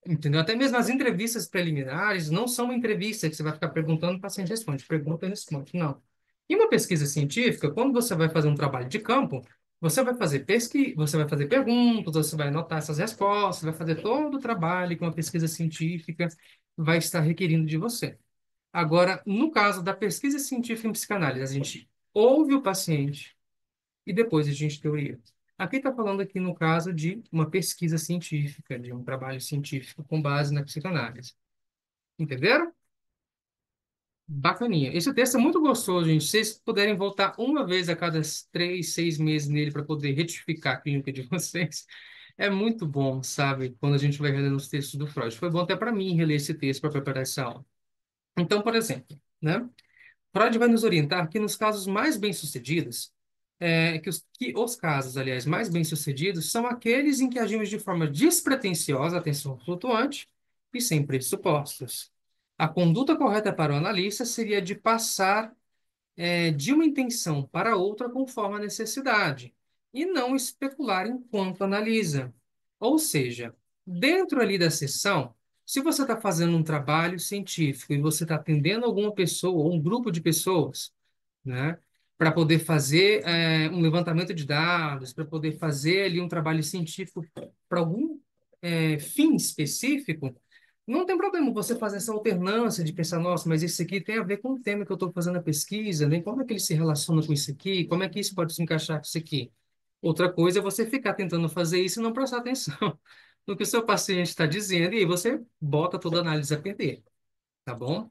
entendeu? Até mesmo as entrevistas preliminares não são uma entrevista que você vai ficar perguntando, o paciente responde, pergunta e responde, não. Em uma pesquisa científica, quando você vai fazer um trabalho de campo, você vai fazer pesquisa, você vai fazer perguntas, você vai anotar essas respostas, vai fazer todo o trabalho que uma pesquisa científica vai estar requerindo de você. Agora, no caso da pesquisa científica em psicanálise, a gente ouve o paciente, e depois a gente teoria. Aqui está falando aqui no caso de uma pesquisa científica, de um trabalho científico com base na psicanálise. Entenderam? Bacaninha. Esse texto é muito gostoso, gente. Se vocês puderem voltar uma vez a cada 3, 6 meses nele para poder retificar a clínica de vocês, é muito bom, sabe? Quando a gente vai relendo os textos do Freud. Foi bom até para mim reler esse texto para preparar essa aula. Então, por exemplo, né? Freud vai nos orientar que nos casos mais bem-sucedidos, que os casos, aliás, mais bem-sucedidos são aqueles em que agimos de forma despretensiosa, atenção flutuante e sem pressupostos. A conduta correta para o analista seria de passar de uma intenção para outra conforme a necessidade, e não especular enquanto analisa. Ou seja, dentro ali da sessão, se você está fazendo um trabalho científico e você está atendendo alguma pessoa ou um grupo de pessoas, né, para poder fazer um levantamento de dados, para poder fazer ali um trabalho científico para algum fim específico, não tem problema você fazer essa alternância de pensar, nossa, mas isso aqui tem a ver com o tema que eu estou fazendo a pesquisa, né? Como é que ele se relaciona com isso aqui? Como é que isso pode se encaixar com isso aqui? Outra coisa é você ficar tentando fazer isso e não prestar atenção no que o seu paciente está dizendo, e aí você bota toda a análise a perder, tá bom?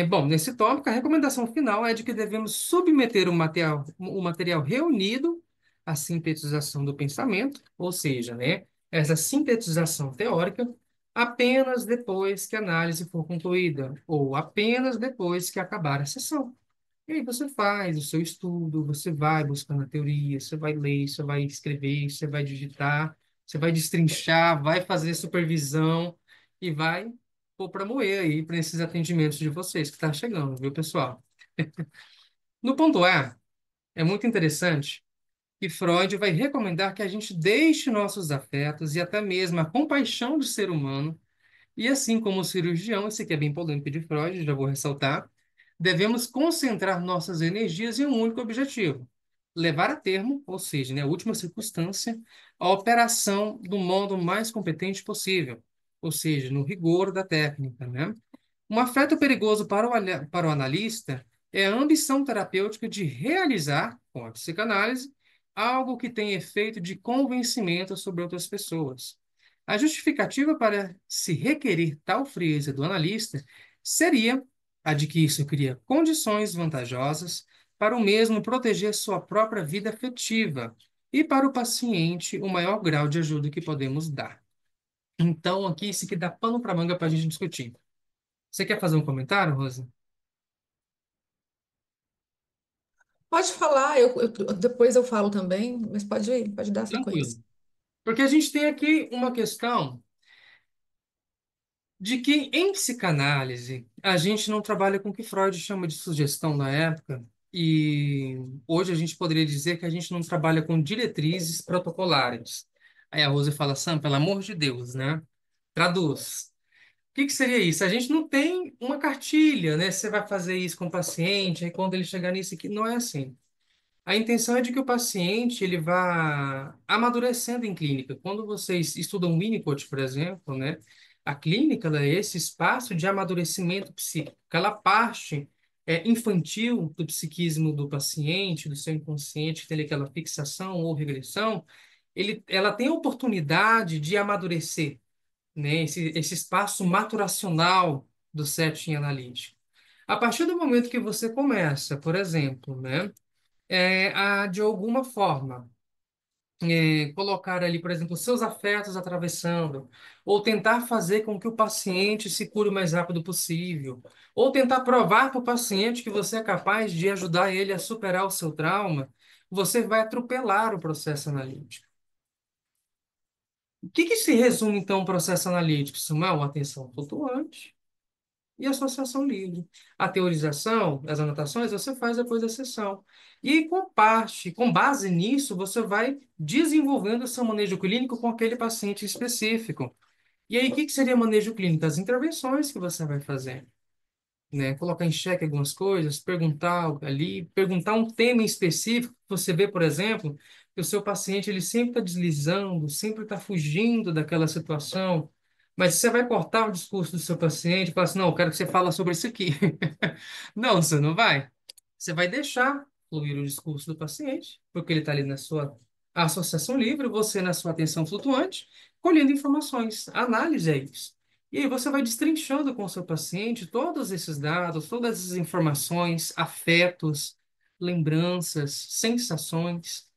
Bom, nesse tópico, a recomendação final é de que devemos submeter o material reunido à sintetização do pensamento, ou seja, né, essa sintetização teórica, apenas depois que a análise for concluída, ou apenas depois que acabar a sessão. E aí você faz o seu estudo, você vai buscando a teoria, você vai ler, você vai escrever, você vai digitar, você vai destrinchar, vai fazer supervisão e vai pôr para moer aí para esses atendimentos de vocês que está chegando, viu, pessoal? No ponto A, é muito interessante que Freud vai recomendar que a gente deixe nossos afetos e até mesmo a compaixão do ser humano, e assim como o cirurgião, esse aqui é bem polêmico de Freud, já vou ressaltar, devemos concentrar nossas energias em um único objetivo: levar a termo, ou seja, né, a última circunstância, a operação do modo mais competente possível, ou seja, no rigor da técnica, né? Um afeto perigoso para o analista é a ambição terapêutica de realizar, com a psicanálise, algo que tem efeito de convencimento sobre outras pessoas. A justificativa para se requerer tal frieza do analista seria a de que isso cria condições vantajosas para o mesmo proteger sua própria vida afetiva e para o paciente o maior grau de ajuda que podemos dar. Então, aqui isso que dá pano para manga para a gente discutir. Você quer fazer um comentário, Rosa? Pode falar, depois eu falo também, mas pode dar sequência. Tranquilo. Porque a gente tem aqui uma questão de que em psicanálise a gente não trabalha com o que Freud chama de sugestão na época, e hoje a gente poderia dizer que a gente não trabalha com diretrizes protocolares. Aí a Rosa fala, Sam, pelo amor de Deus, né? Traduz. O que que seria isso? A gente não tem uma cartilha, né? Você vai fazer isso com o paciente, aí quando ele chegar nisso aqui, não é assim. A intenção é de que o paciente ele vá amadurecendo em clínica. Quando vocês estudam Winnicott, por exemplo, né, a clínica ela é esse espaço de amadurecimento psíquico. Aquela parte infantil do psiquismo do paciente, do seu inconsciente, que tem ali aquela fixação ou regressão, ela tem a oportunidade de amadurecer, né, esse espaço maturacional do setting analítico. A partir do momento que você começa, por exemplo, né, de alguma forma, colocar ali, por exemplo, seus afetos atravessando, ou tentar fazer com que o paciente se cure o mais rápido possível, ou tentar provar para o paciente que você é capaz de ajudar ele a superar o seu trauma, você vai atropelar o processo analítico. O que que se resume, então, o processo analítico, Samuel? Atenção flutuante e associação livre. A teorização, as anotações, você faz depois da sessão. E com base nisso, você vai desenvolvendo o seu manejo clínico com aquele paciente específico. E aí, o que que seria manejo clínico? As intervenções que você vai fazer, né? Colocar em xeque algumas coisas, perguntar ali, perguntar um tema em específico. Você vê, por exemplo, que o seu paciente ele sempre está deslizando, sempre está fugindo daquela situação. Mas você vai cortar o discurso do seu paciente e falar assim, não, eu quero que você fale sobre isso aqui. Não, você não vai. Você vai deixar fluir o discurso do paciente, porque ele está ali na sua associação livre, você na sua atenção flutuante, colhendo informações. A análise é isso. E aí você vai destrinchando com o seu paciente todos esses dados, todas essas informações, afetos, lembranças, sensações,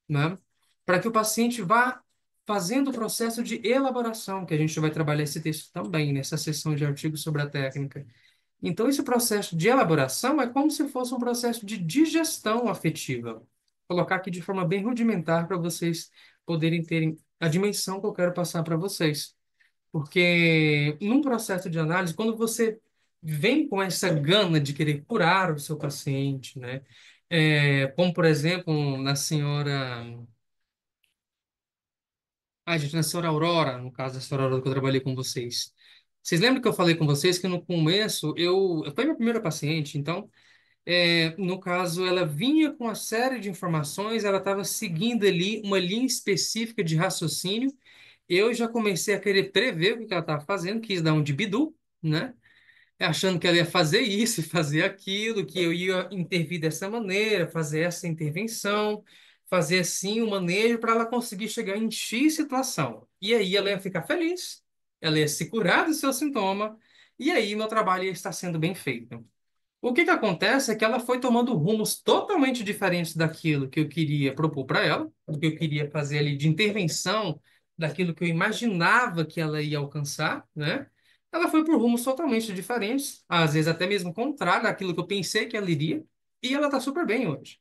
né? Para que o paciente vá fazendo o processo de elaboração, que a gente vai trabalhar esse texto também, nessa sessão de artigos sobre a técnica. Então, esse processo de elaboração é como se fosse um processo de digestão afetiva. Vou colocar aqui de forma bem rudimentar para vocês poderem terem a dimensão que eu quero passar para vocês. Porque num processo de análise, quando você vem com essa gana de querer curar o seu paciente, né? Como, por exemplo, na senhora... Ai, gente, na senhora Aurora, no caso da senhora Aurora que eu trabalhei com vocês. Vocês lembram que eu falei com vocês que no começo eu foi minha primeira paciente, então, no caso, ela vinha com uma série de informações, ela estava seguindo ali uma linha específica de raciocínio. Eu já comecei a querer prever o que ela estava fazendo, quis dar um de bidu, né? Achando que ela ia fazer isso e fazer aquilo, que eu ia intervir dessa maneira, fazer essa intervenção, fazer assim o manejo para ela conseguir chegar em X situação. E aí ela ia ficar feliz, ela ia se curar do seu sintoma, e aí meu trabalho ia estar sendo bem feito. O que que acontece é que ela foi tomando rumos totalmente diferentes daquilo que eu queria propor para ela, do que eu queria fazer ali de intervenção, daquilo que eu imaginava que ela ia alcançar, né? Ela foi por rumos totalmente diferentes, às vezes até mesmo contrário daquilo que eu pensei que ela iria, e ela está super bem hoje.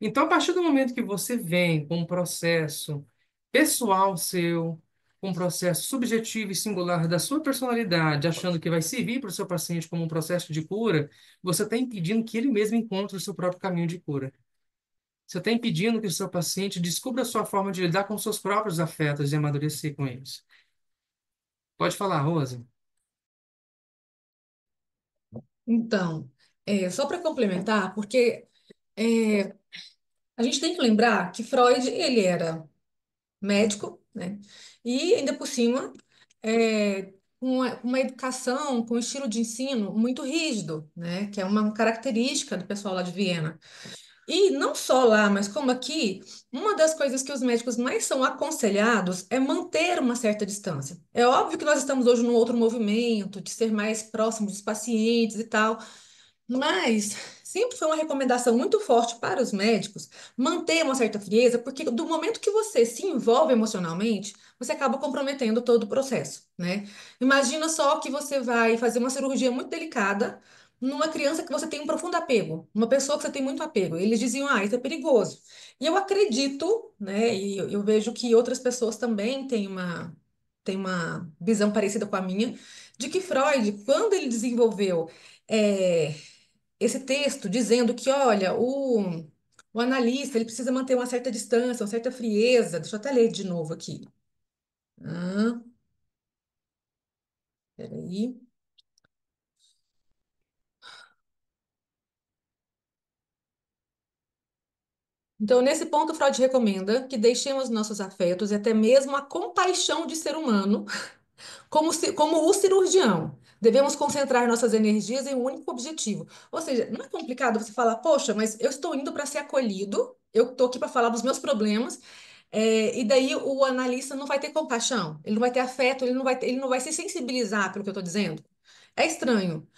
Então, a partir do momento que você vem com um processo pessoal seu, com um processo subjetivo e singular da sua personalidade, achando que vai servir para o seu paciente como um processo de cura, você está impedindo que ele mesmo encontre o seu próprio caminho de cura. Você está impedindo que o seu paciente descubra a sua forma de lidar com seus próprios afetos e amadurecer com eles. Pode falar, Rosa. Então, só para complementar, porque é, a gente tem que lembrar que Freud, ele era médico, né? E ainda por cima, uma educação com um estilo de ensino muito rígido, né? Que é uma característica do pessoal lá de Viena. E não só lá, mas como aqui, uma das coisas que os médicos mais são aconselhados é manter uma certa distância. É óbvio que nós estamos hoje num outro movimento, de ser mais próximos dos pacientes e tal, mas sempre foi uma recomendação muito forte para os médicos manter uma certa frieza, porque do momento que você se envolve emocionalmente, você acaba comprometendo todo o processo, né? Imagina só que você vai fazer uma cirurgia muito delicada numa criança que você tem um profundo apego, uma pessoa que você tem muito apego. Eles diziam, ah, isso é perigoso. E eu acredito, né? E eu vejo que outras pessoas também têm uma visão parecida com a minha, de que Freud, quando ele desenvolveu é, esse texto dizendo que, olha, o analista ele precisa manter uma certa distância, uma certa frieza. Deixa eu até ler de novo aqui. Ah, peraí. Então, nesse ponto, Freud recomenda que deixemos nossos afetos e até mesmo a compaixão de ser humano como o cirurgião. Devemos concentrar nossas energias em um único objetivo. Ou seja, não é complicado você falar, poxa, mas eu estou indo para ser acolhido, eu estou aqui para falar dos meus problemas, e daí o analista não vai ter compaixão, ele não vai ter afeto, ele não vai se sensibilizar pelo que eu estou dizendo. É estranho.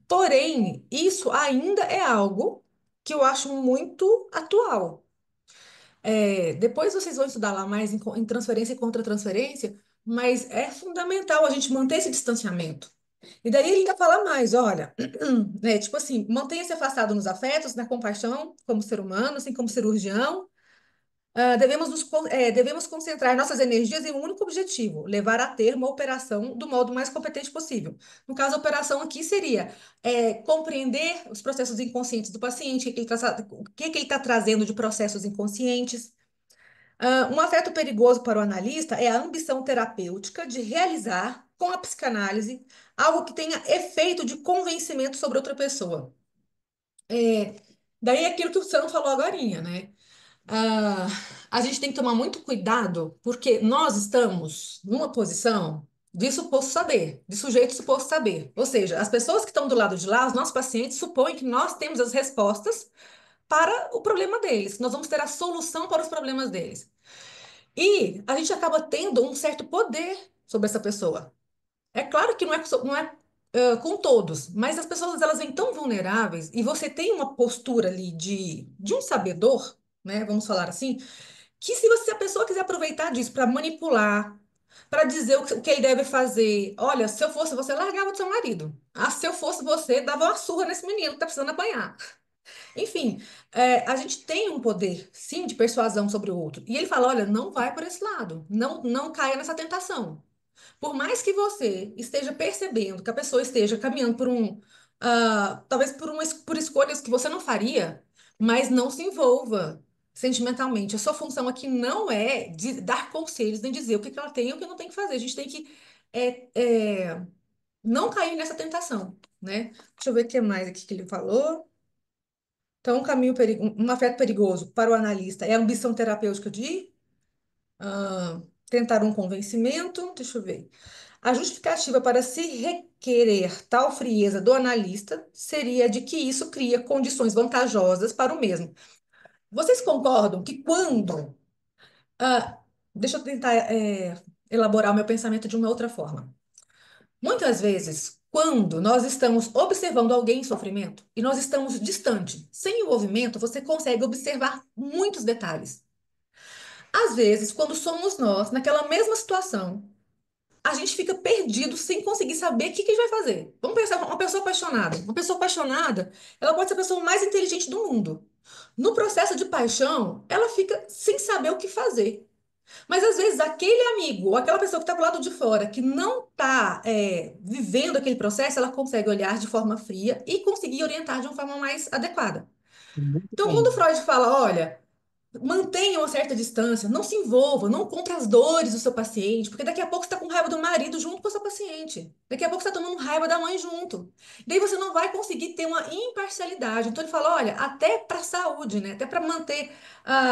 Porém, isso ainda é algo que eu acho muito atual. Depois vocês vão estudar lá mais em transferência e contra-transferência, mas é fundamental a gente manter esse distanciamento. E daí ele ainda fala mais, olha, né, tipo assim, mantenha-se afastado nos afetos, na compaixão, como ser humano, assim como cirurgião. Devemos concentrar nossas energias em um único objetivo, levar a termo a operação do modo mais competente possível. No caso, a operação aqui seria compreender os processos inconscientes do paciente, o que que ele está trazendo de processos inconscientes. Um afeto perigoso para o analista é a ambição terapêutica de realizar, com a psicanálise, algo que tenha efeito de convencimento sobre outra pessoa. É, daí é aquilo que o Sam falou agorinha, né? Ah, a gente tem que tomar muito cuidado, porque nós estamos numa posição de suposto saber, de sujeito suposto saber. Ou seja, as pessoas que estão do lado de lá, os nossos pacientes, supõem que nós temos as respostas para o problema deles, que nós vamos ter a solução para os problemas deles. E a gente acaba tendo um certo poder sobre essa pessoa. É claro que não é com todos, mas as pessoas elas vêm tão vulneráveis e você tem uma postura ali de um sabedor, né? Vamos falar assim, que se a pessoa quiser aproveitar disso para manipular, para dizer o que ele deve fazer, olha, se eu fosse você, largava do seu marido. Ah, se eu fosse você, dava uma surra nesse menino que tá precisando apanhar. Enfim, a gente tem um poder, sim, de persuasão sobre o outro. E ele fala: olha, não vai por esse lado, não, não caia nessa tentação. Por mais que você esteja percebendo que a pessoa esteja caminhando talvez por escolhas que você não faria, mas não se envolva sentimentalmente. A sua função aqui não é de dar conselhos, nem dizer o que que ela tem e o que não tem que fazer. A gente tem que é, é, não cair nessa tentação, né? Deixa eu ver o que mais aqui que ele falou. Então, um afeto perigoso para o analista é a ambição terapêutica de tentar um convencimento. Deixa eu ver. A justificativa para se requerer tal frieza do analista seria de que isso cria condições vantajosas para o mesmo. Vocês concordam que quando. ah, Deixa eu tentar elaborar o meu pensamento de uma outra forma. Muitas vezes, quando nós estamos observando alguém em sofrimento e nós estamos distante, sem envolvimento, você consegue observar muitos detalhes. Às vezes, quando somos nós, naquela mesma situação, a gente fica perdido sem conseguir saber o que que a gente vai fazer. Vamos pensar uma pessoa apaixonada. Uma pessoa apaixonada, ela pode ser a pessoa mais inteligente do mundo. No processo de paixão, ela fica sem saber o que fazer. Mas às vezes aquele amigo ou aquela pessoa que está do lado de fora, que não está vivendo aquele processo, ela consegue olhar de forma fria e conseguir orientar de uma forma mais adequada. Muito Então, quando bom. Freud fala, olha, mantenha uma certa distância, não se envolva, não compre as dores do seu paciente, porque daqui a pouco você está com raiva do marido junto com o seu paciente. Daqui a pouco você está tomando raiva da mãe junto. Daí você não vai conseguir ter uma imparcialidade. Então ele fala, olha, até para a saúde, né, até para manter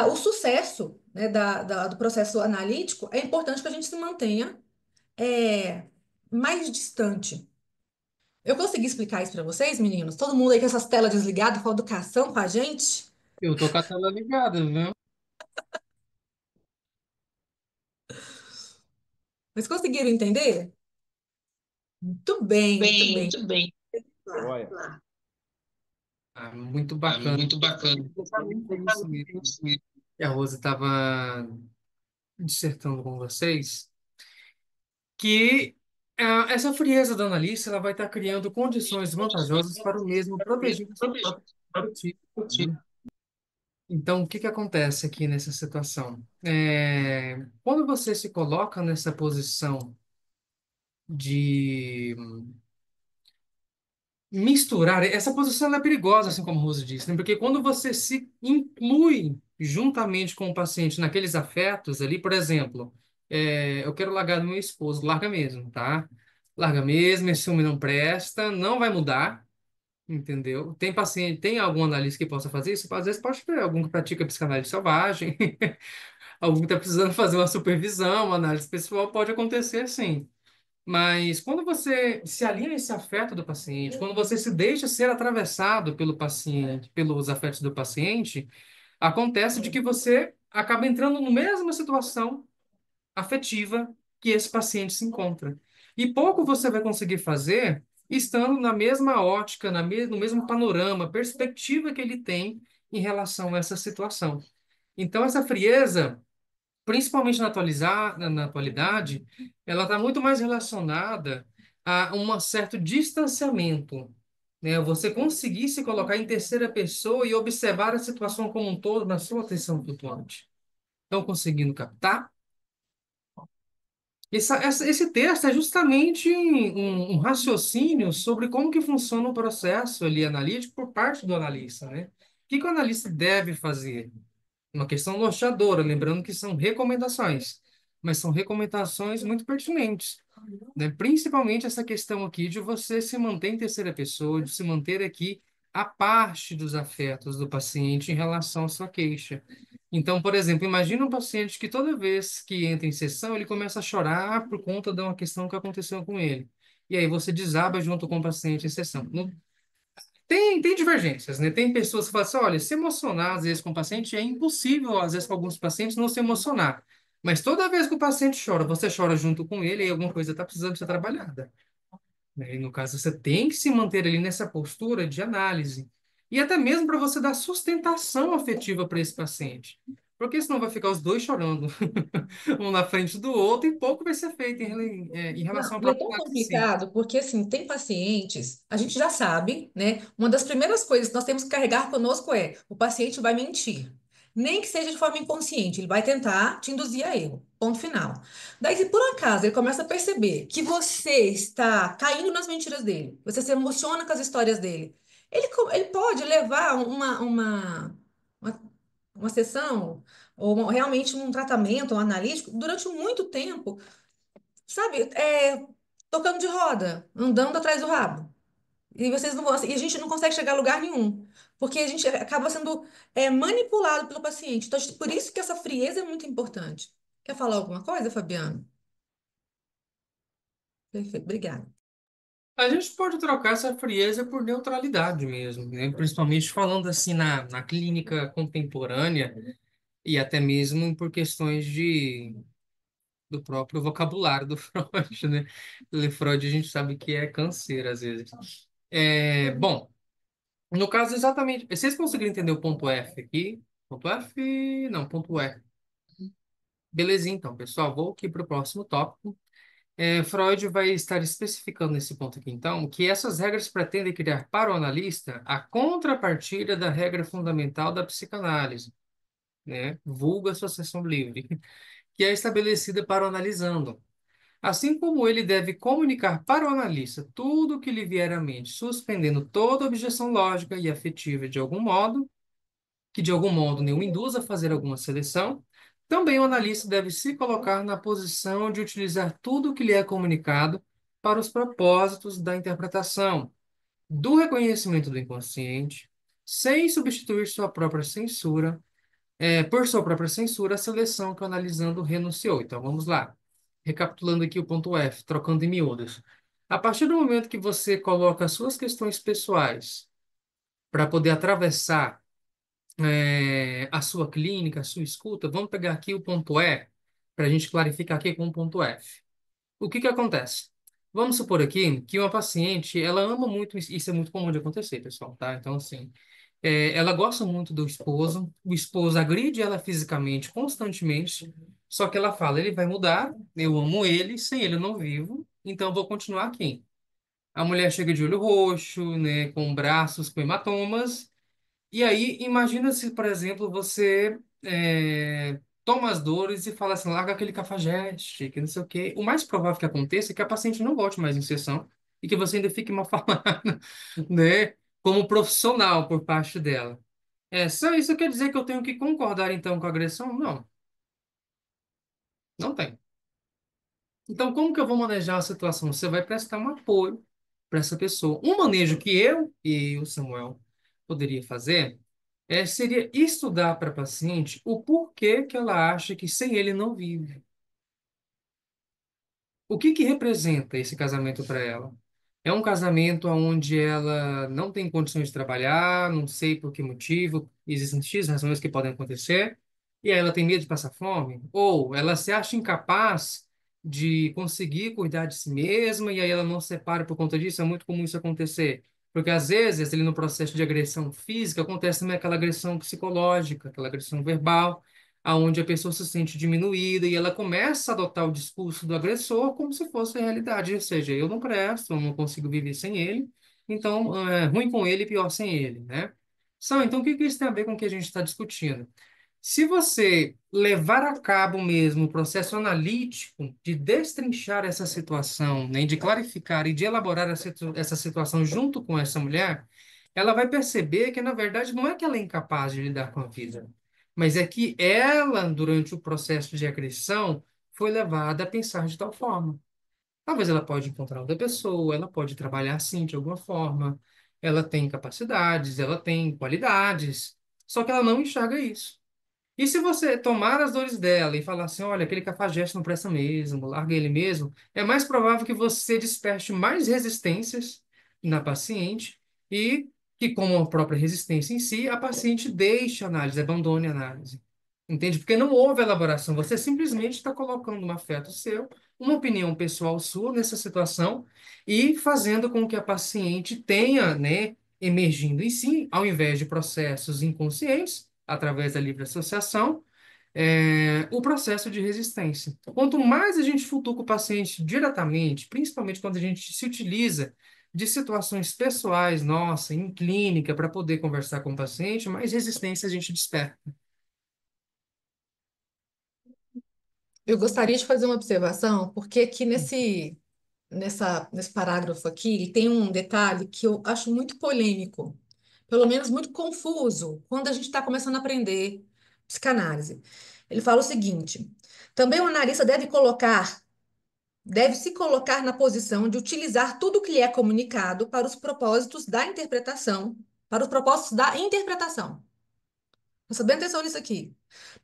o sucesso, né, do processo analítico, é importante que a gente se mantenha é, mais distante. Eu consegui explicar isso para vocês, meninos? Todo mundo aí com essas telas desligadas, com a educação com a gente? Eu tô com a tela ligada, viu? Mas conseguiram entender? Muito bem, muito Bem, bem. muito bem. Lá, Olha, lá. Ah, muito Ah, bacana. muito bacana. Exatamente isso mesmo que a Rosa estava dissertando com vocês, que essa frieza da analista ela vai estar criando condições vantajosas para o mesmo proteger o seu próprio tipo, né? Então, o que que acontece aqui nessa situação? Quando você se coloca nessa posição de misturar, essa posição ela é perigosa, assim como o Rose disse, né? Porque quando você se inclui juntamente com o paciente naqueles afetos ali, por exemplo, eu quero largar do meu esposo, larga mesmo, tá? Larga mesmo, esse homem não presta, não vai mudar, entendeu? Tem paciente, tem algum analista que possa fazer isso? Às vezes pode ter algum que pratica psicanálise selvagem, algum que está precisando fazer uma supervisão, uma análise pessoal, pode acontecer sim. Mas quando você se alinha a esse afeto do paciente, quando você se deixa ser atravessado pelo paciente, pelos afetos do paciente, acontece de que você acaba entrando na mesma situação afetiva que esse paciente se encontra. E pouco você vai conseguir fazer estando na mesma ótica, no mesmo panorama, perspectiva que ele tem em relação a essa situação. Então, essa frieza principalmente na atualidade, ela está muito mais relacionada a um certo distanciamento, né? Você conseguir se colocar em terceira pessoa e observar a situação como um todo na sua atenção flutuante. Estão conseguindo captar? Esse texto é justamente um raciocínio sobre como que funciona o processo ali analítico por parte do analista, né? O que que o analista deve fazer? Uma questão norteadora, lembrando que são recomendações, mas são recomendações muito pertinentes, né? Principalmente essa questão aqui de você se manter em terceira pessoa, de se manter aqui a parte dos afetos do paciente em relação à sua queixa. Então, por exemplo, imagina um paciente que toda vez que entra em sessão, ele começa a chorar por conta de uma questão que aconteceu com ele. E aí você desaba junto com o paciente em sessão. Tem divergências, né? Tem pessoas que falam assim, olha, se emocionar às vezes com o paciente é impossível, às vezes com alguns pacientes, não se emocionar. Mas toda vez que o paciente chora, você chora junto com ele e alguma coisa está precisando ser trabalhada, né? E no caso, você tem que se manter ali nessa postura de análise. E até mesmo para você dar sustentação afetiva para esse paciente. Porque senão vai ficar os dois chorando, um na frente do outro, e pouco vai ser feito em Não, relação ao e é próprio tão caso em si. complicado porque, assim, tem pacientes, a gente já sabe, né? Uma das primeiras coisas que nós temos que carregar conosco é o paciente vai mentir. Nem que seja de forma inconsciente, ele vai tentar te induzir a erro. Ponto final. Daí, se por acaso ele começa a perceber que você está caindo nas mentiras dele, você se emociona com as histórias dele, ele pode levar uma, uma sessão ou realmente um tratamento um analítico durante muito tempo. Sabe, tocando de roda, andando atrás do rabo. E vocês não vão, e a gente não consegue chegar a lugar nenhum, porque a gente acaba sendo manipulado pelo paciente. Então, por isso que essa frieza é muito importante. Quer falar alguma coisa, Fabiano? Perfeito, obrigada. A gente pode trocar essa frieza por neutralidade mesmo, né? Principalmente falando assim na clínica contemporânea e até mesmo por questões do próprio vocabulário do Freud, né? Freud a gente sabe que é canseiro às vezes. Bom, no caso exatamente, vocês conseguiram entender o ponto F aqui? Ponto F? Não, ponto E. Belezinha, então, pessoal, vou aqui para o próximo tópico. Freud vai estar especificando nesse ponto aqui, então, que essas regras pretendem criar para o analista a contrapartida da regra fundamental da psicanálise, né? Vulgo associação livre, que é estabelecida para o analisando. Assim como ele deve comunicar para o analista tudo o que lhe vier à mente, suspendendo toda objeção lógica e afetiva de algum modo nenhum induza a fazer alguma seleção, também o analista deve se colocar na posição de utilizar tudo o que lhe é comunicado para os propósitos da interpretação, do reconhecimento do inconsciente, sem substituir sua própria censura, por sua própria censura, a seleção que o analisando renunciou. Então, vamos lá. Recapitulando aqui o ponto F, trocando em miúdos. A partir do momento que você coloca as suas questões pessoais para poder atravessar a sua clínica, a sua escuta, vamos pegar aqui o ponto E, para a gente clarificar aqui com o ponto F. O que que acontece? Vamos supor aqui que uma paciente, ela ama muito, isso é muito comum de acontecer, pessoal, tá? Então, assim, ela gosta muito do esposo, o esposo agride ela fisicamente, constantemente, só que ela fala, ele vai mudar, eu amo ele, sem ele eu não vivo, então eu vou continuar aqui. A mulher chega de olho roxo, né, com braços com hematomas, e aí imagina se, por exemplo, você toma as dores e fala assim, larga aquele cafajeste, que não sei o quê. O mais provável que aconteça é que a paciente não volte mais em sessão e que você ainda fique mal falado, né, como profissional por parte dela. Só isso quer dizer que eu tenho que concordar então com a agressão? Não, não tem. Então, como que eu vou manejar a situação? Você vai prestar um apoio para essa pessoa. Um manejo que eu e o Samuel poderia fazer seria estudar para a paciente o porquê que ela acha que sem ele não vive. O que que representa esse casamento para ela? É um casamento onde ela não tem condições de trabalhar, não sei por que motivo, existem X razões que podem acontecer, e aí ela tem medo de passar fome? Ou ela se acha incapaz de conseguir cuidar de si mesma, e aí ela não se separa por conta disso? É muito comum isso acontecer. Porque às vezes, ali no processo de agressão física, acontece também aquela agressão psicológica, aquela agressão verbal, aonde a pessoa se sente diminuída e ela começa a adotar o discurso do agressor como se fosse a realidade, ou seja, eu não presto, eu não consigo viver sem ele, então é ruim com ele, pior sem ele, né? Então o que que isso tem a ver com o que a gente está discutindo? Se você levar a cabo mesmo o processo analítico de destrinchar essa situação, né, de clarificar e de elaborar essa situação junto com essa mulher, ela vai perceber que, na verdade, não é que ela é incapaz de lidar com a vida, mas é que ela, durante o processo de agressão, foi levada a pensar de tal forma. Talvez ela pode encontrar outra pessoa, ela pode trabalhar assim de alguma forma, ela tem capacidades, ela tem qualidades, só que ela não enxerga isso. E se você tomar as dores dela e falar assim, olha, aquele cafajeste não presta mesmo, larga ele mesmo, é mais provável que você desperte mais resistências na paciente e que, como a própria resistência em si, a paciente deixe a análise, abandone a análise. Entende? Porque não houve elaboração, você simplesmente está colocando um afeto seu, uma opinião pessoal sua nessa situação e fazendo com que a paciente tenha, né, emergindo em si, ao invés de processos inconscientes, através da livre associação, o processo de resistência. Quanto mais a gente futuca o paciente diretamente, principalmente quando a gente se utiliza de situações pessoais, nossa, em clínica, para poder conversar com o paciente, mais resistência a gente desperta. Eu gostaria de fazer uma observação, porque aqui nesse parágrafo aqui, ele tem um detalhe que eu acho muito polêmico, pelo menos muito confuso, quando a gente está começando a aprender psicanálise. Ele fala o seguinte: também o analista deve se colocar na posição de utilizar tudo o que lhe é comunicado para os propósitos da interpretação, para os propósitos da interpretação. Presta bem atenção nisso aqui.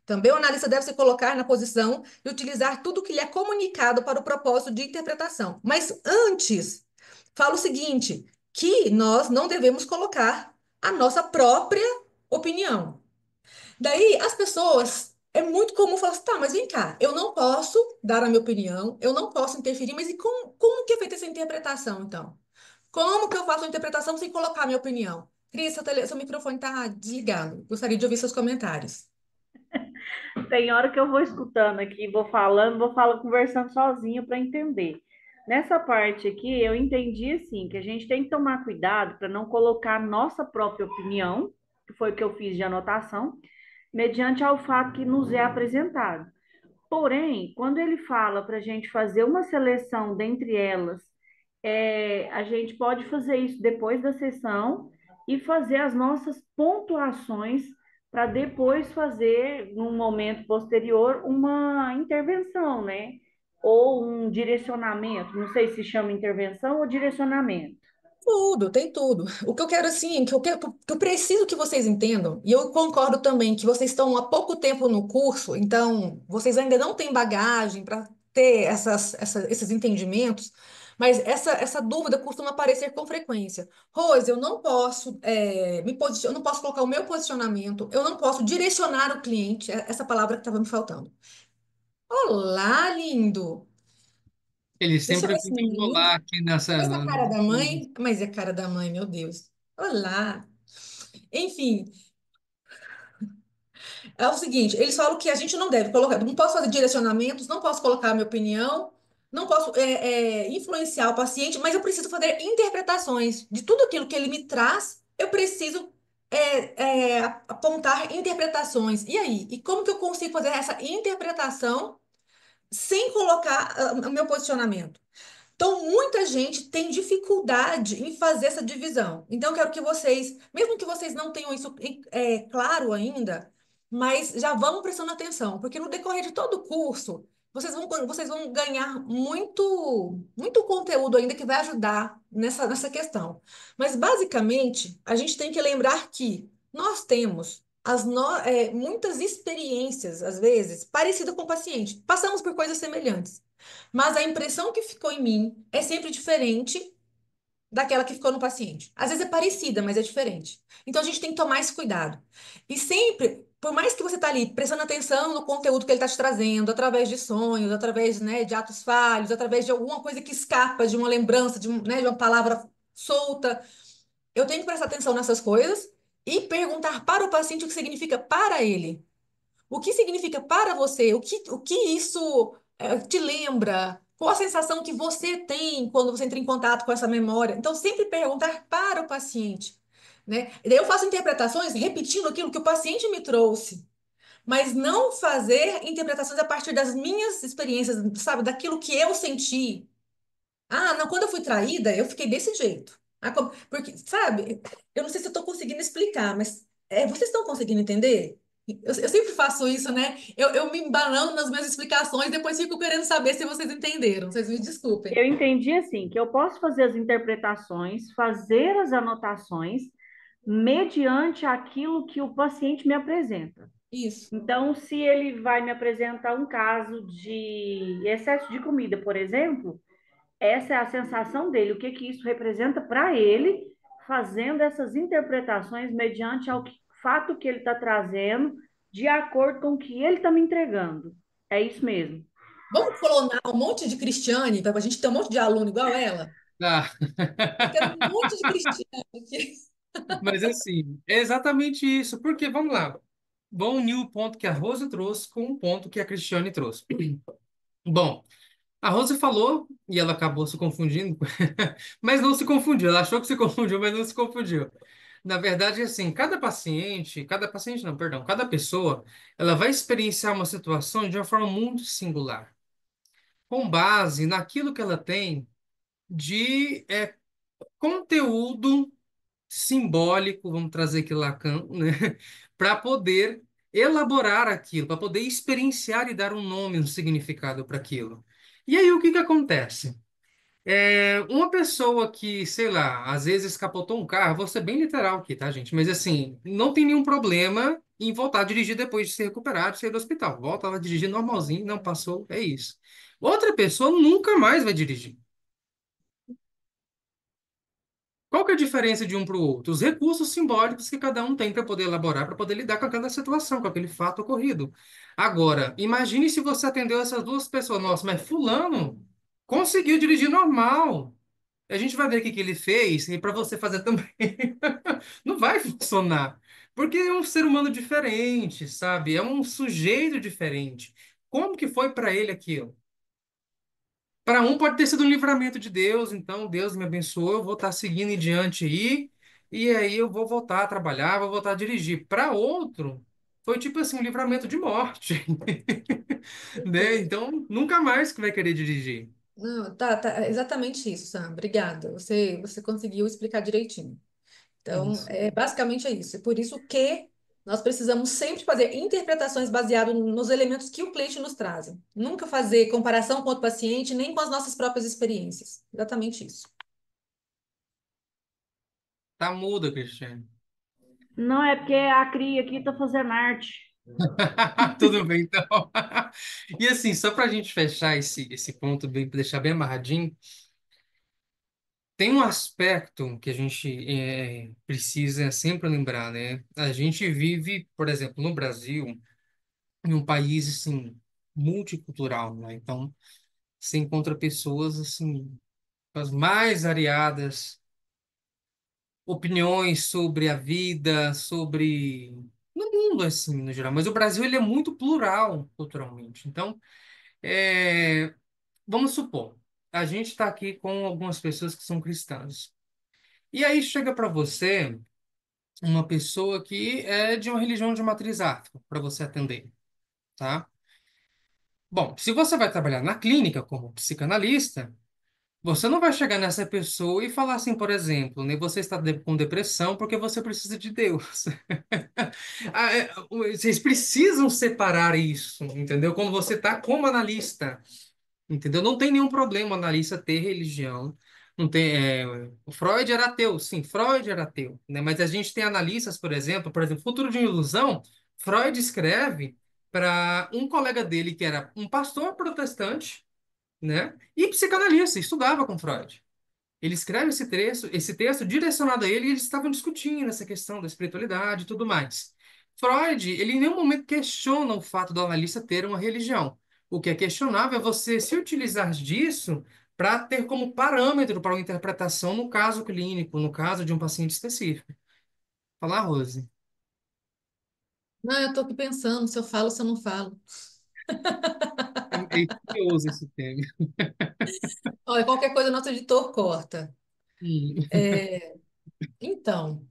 Também o analista deve se colocar na posição de utilizar tudo o que lhe é comunicado para o propósito de interpretação. Mas antes, fala o seguinte, que nós não devemos colocar a nossa própria opinião. Daí, as pessoas, é muito comum falar assim, tá, mas vem cá, eu não posso dar a minha opinião, eu não posso interferir, mas e como que é feita essa interpretação, então? Como que eu faço a interpretação sem colocar a minha opinião? Cris, seu microfone está desligado. Gostaria de ouvir seus comentários. Tem hora que eu vou escutando aqui, vou falando, conversando sozinha para entender. Nessa parte aqui, eu entendi assim que a gente tem que tomar cuidado para não colocar nossa própria opinião, que foi o que eu fiz de anotação, mediante ao fato que nos é apresentado. Porém, quando ele fala para a gente fazer uma seleção dentre elas, a gente pode fazer isso depois da sessão e fazer as nossas pontuações para depois fazer, num momento posterior, uma intervenção, né? Ou um direcionamento. Não sei se chama intervenção ou direcionamento. Tudo, tem tudo. O que eu quero, assim, que eu preciso que vocês entendam, e eu concordo também que vocês estão há pouco tempo no curso, então vocês ainda não têm bagagem para ter esses entendimentos, Mas essa dúvida costuma aparecer com frequência. Rose, eu não posso eu não posso colocar o meu posicionamento, eu não posso direcionar o cliente, essa palavra que estava me faltando. Olá, lindo! Ele Deixa eu sempre ver esse fica enrolar menino. aqui nessa. Faz a cara da mãe, mas é a cara da mãe, meu Deus. Olá! Enfim, é o seguinte, eles falam que a gente não deve colocar, não posso fazer direcionamentos, não posso colocar a minha opinião, não posso influenciar o paciente, mas eu preciso fazer interpretações de tudo aquilo que ele me traz, eu preciso apontar interpretações. E aí? E como que eu consigo fazer essa interpretação sem colocar o meu posicionamento? Então, muita gente tem dificuldade em fazer essa divisão. Então, eu quero que vocês, mesmo que vocês não tenham isso claro ainda, mas já vão prestando atenção, porque no decorrer de todo o curso, vocês vão ganhar muito conteúdo ainda que vai ajudar nessa questão. Mas, basicamente, a gente tem que lembrar que nós temos muitas experiências, às vezes, parecidas com o paciente. Passamos por coisas semelhantes. Mas a impressão que ficou em mim é sempre diferente daquela que ficou no paciente. Às vezes é parecida, mas é diferente. Então a gente tem que tomar esse cuidado. E sempre, por mais que você está ali prestando atenção no conteúdo que ele está te trazendo, através de sonhos, através, né, de atos falhos, através de alguma coisa que escapa de uma lembrança, de uma palavra solta, eu tenho que prestar atenção nessas coisas e perguntar para o paciente o que significa para ele. O que significa para você? O que isso te lembra? Qual a sensação que você tem quando você entra em contato com essa memória? Então, sempre perguntar para o paciente, né? E daí eu faço interpretações repetindo aquilo que o paciente me trouxe, mas não fazer interpretações a partir das minhas experiências, sabe? Daquilo que eu senti. Ah, não, quando eu fui traída, eu fiquei desse jeito. Porque, sabe, eu não sei se eu estou conseguindo explicar, mas vocês estão conseguindo entender? Eu sempre faço isso, né? Eu me embanando nas minhas explicações, depois fico querendo saber se vocês entenderam. Vocês me desculpem. Eu entendi assim, que eu posso fazer as interpretações, fazer as anotações, mediante aquilo que o paciente me apresenta. Isso. Então, se ele vai me apresentar um caso de excesso de comida, por exemplo, essa é a sensação dele, o que que isso representa para ele, fazendo essas interpretações mediante ao fato que ele está trazendo, de acordo com o que ele está me entregando. É isso mesmo. Vamos clonar um monte de Cristiane, para a gente ter um monte de aluno igual ela? Ah, Eu quero um monte de Cristiane aqui. mas assim, é exatamente isso. Porque, vamos lá, vamos unir o ponto que a Rose trouxe com o ponto que a Cristiane trouxe. Bom, a Rose falou, e ela acabou se confundindo, mas não se confundiu. Ela achou que se confundiu, mas não se confundiu. Na verdade, assim, cada paciente não, perdão, cada pessoa, ela vai experienciar uma situação de uma forma muito singular, com base naquilo que ela tem de conteúdo simbólico, vamos trazer aqui Lacan, né, para poder elaborar aquilo, para poder experienciar e dar um nome, um significado para aquilo. E aí, o que que acontece? Uma pessoa que, sei lá, às vezes capotou um carro, vou ser bem literal aqui, tá, gente? Mas assim, não tem nenhum problema em voltar a dirigir depois de ser recuperado, sair do hospital. Volta lá a dirigir normalzinho, não passou, é isso. Outra pessoa nunca mais vai dirigir. Qual que é a diferença de um para o outro? Os recursos simbólicos que cada um tem para poder elaborar, para poder lidar com aquela situação, com aquele fato ocorrido. Agora, imagine se você atendeu essas duas pessoas. Nossa, mas fulano conseguiu dirigir normal. A gente vai ver o que que ele fez e para você fazer também. Não vai funcionar. Porque é um ser humano diferente, sabe? É um sujeito diferente. Como que foi para ele aquilo? Para um pode ter sido um livramento de Deus, então Deus me abençoou, eu vou estar seguindo em diante aí, e aí eu vou voltar a trabalhar, vou voltar a dirigir. Para outro, foi tipo assim, um livramento de morte, né? Então, nunca mais que vai querer dirigir. Não, tá, exatamente isso, Sam. Obrigada. Você conseguiu explicar direitinho. Então, Isso. basicamente é isso. É por isso que nós precisamos sempre fazer interpretações baseadas nos elementos que o cliente nos traz. Nunca fazer comparação com outro paciente, nem com as nossas próprias experiências. Exatamente isso. Tá muda, Cristiane. Não é porque a cria aqui está fazendo arte. Tudo bem, então. E assim, só para a gente fechar esse ponto, bem, deixar bem amarradinho, tem um aspecto que a gente precisa sempre lembrar, né? A gente vive, por exemplo, no Brasil, em um país assim multicultural, né? Então, você encontra pessoas assim com as mais variadas opiniões sobre a vida, sobre no mundo assim, no geral. Mas o Brasil ele é muito plural culturalmente. Então, é, vamos supor, a gente está aqui com algumas pessoas que são cristãs. E aí chega para você uma pessoa que é de uma religião de matriz afro para você atender, tá? Bom, se você vai trabalhar na clínica como psicanalista, você não vai chegar nessa pessoa e falar assim, por exemplo, né, você está com depressão porque você precisa de Deus. Vocês precisam separar isso, entendeu? Quando você está como analista, entendeu? Não tem nenhum problema o analista ter religião. Não tem, o Freud era ateu, sim, Freud era ateu, né? Mas a gente tem analistas, por exemplo, Futuro de uma Ilusão, Freud escreve para um colega dele que era um pastor protestante, né? E psicanalista, estudava com Freud. Ele escreve esse texto direcionado a ele e eles estavam discutindo essa questão da espiritualidade e tudo mais. Freud, ele em nenhum momento questiona o fato do analista ter uma religião. O que é questionável é você se utilizar disso para ter como parâmetro para uma interpretação no caso clínico, no caso de um paciente específico. Falar, Rose. Não, eu estou aqui pensando se eu falo, se eu não falo. É curioso esse tema. Olha, qualquer coisa nosso editor corta. Hum. Então,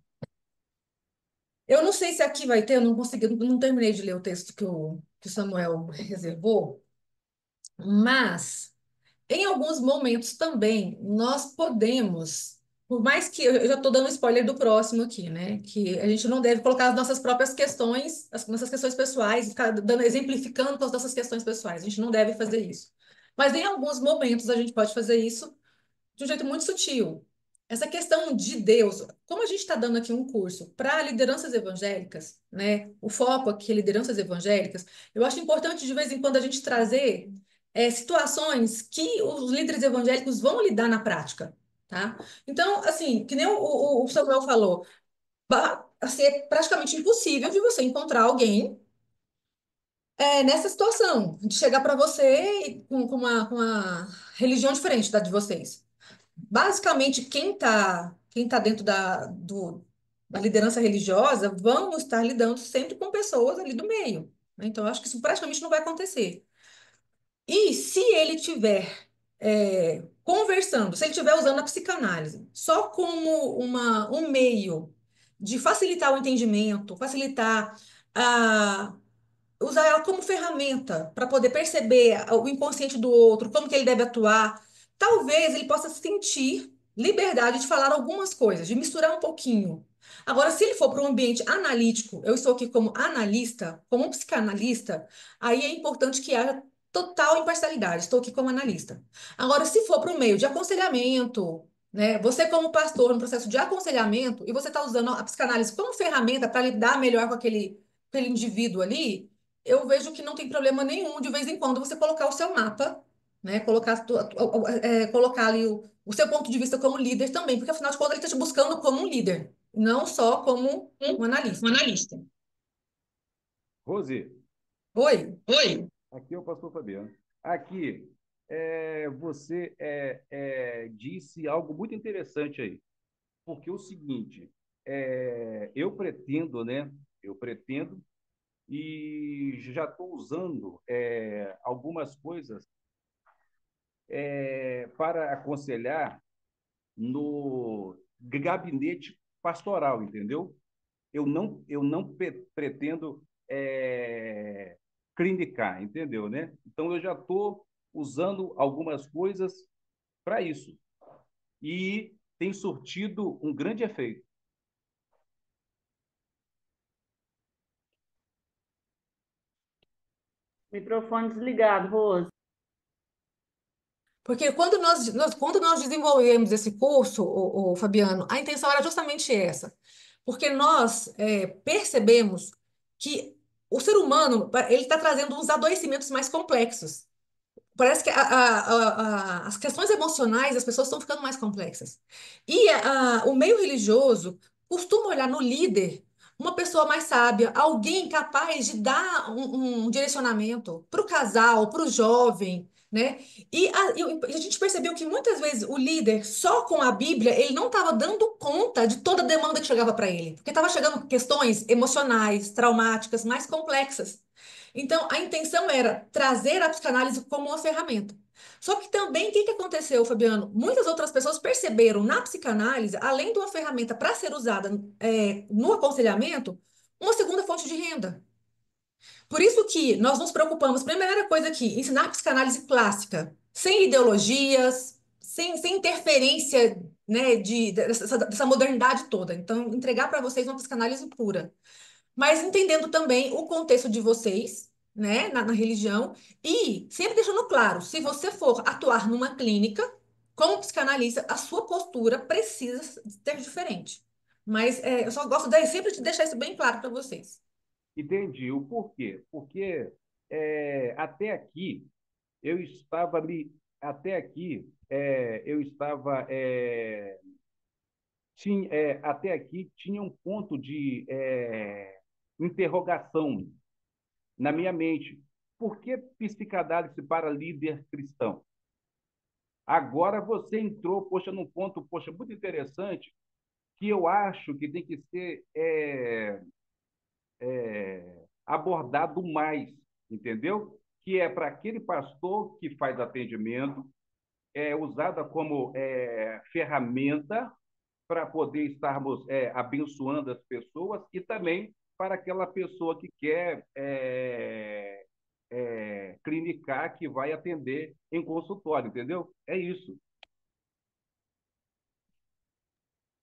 eu não sei se aqui vai ter, eu não consegui, não terminei de ler o texto que o Samuel reservou, mas em alguns momentos também nós podemos, por mais que eu já estou dando spoiler do próximo aqui, né? Que a gente não deve colocar as nossas próprias questões, as nossas questões pessoais, ficar dando, exemplificando com as nossas questões pessoais. A gente não deve fazer isso. Mas em alguns momentos a gente pode fazer isso de um jeito muito sutil. Essa questão de Deus, como a gente está dando aqui um curso para lideranças evangélicas, né? O foco aqui é lideranças evangélicas. Eu acho importante de vez em quando a gente trazer situações que os líderes evangélicos vão lidar na prática, tá? Então, assim, que nem o Samuel falou, assim, é praticamente impossível de você encontrar alguém nessa situação, de chegar para você com uma religião diferente da de vocês. Basicamente, quem tá dentro da liderança religiosa vão estar lidando sempre com pessoas ali do meio, né? Então, eu acho que isso praticamente não vai acontecer. E se ele tiver conversando, se ele estiver usando a psicanálise só como um meio de facilitar o entendimento, facilitar a usar ela como ferramenta para poder perceber o inconsciente do outro, como que ele deve atuar, talvez ele possa sentir liberdade de falar algumas coisas, de misturar um pouquinho. Agora, se ele for para um ambiente analítico, eu estou aqui como analista, como um psicanalista, aí é importante que haja total imparcialidade. Estou aqui como analista. Agora, se for para um meio de aconselhamento, né? Você como pastor no processo de aconselhamento e você está usando a psicanálise como ferramenta para lidar melhor com aquele indivíduo ali, eu vejo que não tem problema nenhum de vez em quando você colocar o seu mapa, né? Colocar, colocar ali o seu ponto de vista como líder também, porque afinal de contas ele está te buscando como um líder, não só como um Um analista. analista. Rose, Oi? Oi. aqui é o pastor Fabiano. Aqui, você disse algo muito interessante aí, porque é o seguinte, eu pretendo, né? Eu pretendo e já estou usando algumas coisas para aconselhar no gabinete pastoral, entendeu? Eu não pretendo clinicar, entendeu, né? Então eu já estou usando algumas coisas para isso e tem surtido um grande efeito. Microfone desligado, Rose. Porque quando nós desenvolvemos esse curso, o Fabiano, a intenção era justamente essa. Porque nós percebemos que o ser humano ele está trazendo uns adoecimentos mais complexos. parece que as questões emocionais das pessoas estão ficando mais complexas. E o meio religioso costuma olhar no líder uma pessoa mais sábia, alguém capaz de dar um direcionamento para o casal, para o jovem, né? E a gente percebeu que muitas vezes o líder, só com a Bíblia, ele não estava dando conta de toda a demanda que chegava para ele, porque estava chegando questões emocionais, traumáticas, mais complexas. Então, a intenção era trazer a psicanálise como uma ferramenta. Só que também, o que que aconteceu, Fabiano? Muitas outras pessoas perceberam na psicanálise, além de uma ferramenta para ser usada no aconselhamento, uma segunda fonte de renda. Por isso que nós nos preocupamos, primeira coisa aqui, ensinar a psicanálise clássica, sem ideologias, sem interferência, né, dessa modernidade toda. Então, entregar para vocês uma psicanálise pura, mas entendendo também o contexto de vocês, né, na religião, e sempre deixando claro, se você for atuar numa clínica como psicanalista, a sua postura precisa ser diferente. Mas eu só gosto sempre de deixar isso bem claro para vocês. Entendi o porquê. Porque até aqui eu estava me até aqui eu estava até aqui tinha um ponto de interrogação na minha mente. Por que psicanálise para líder cristão? Agora você entrou, poxa, num ponto, poxa, muito interessante, que eu acho que tem que ser abordado mais, entendeu? Que é para aquele pastor que faz atendimento, usada como ferramenta para poder estarmos abençoando as pessoas e também para aquela pessoa que quer clinicar, que vai atender em consultório, entendeu? É isso.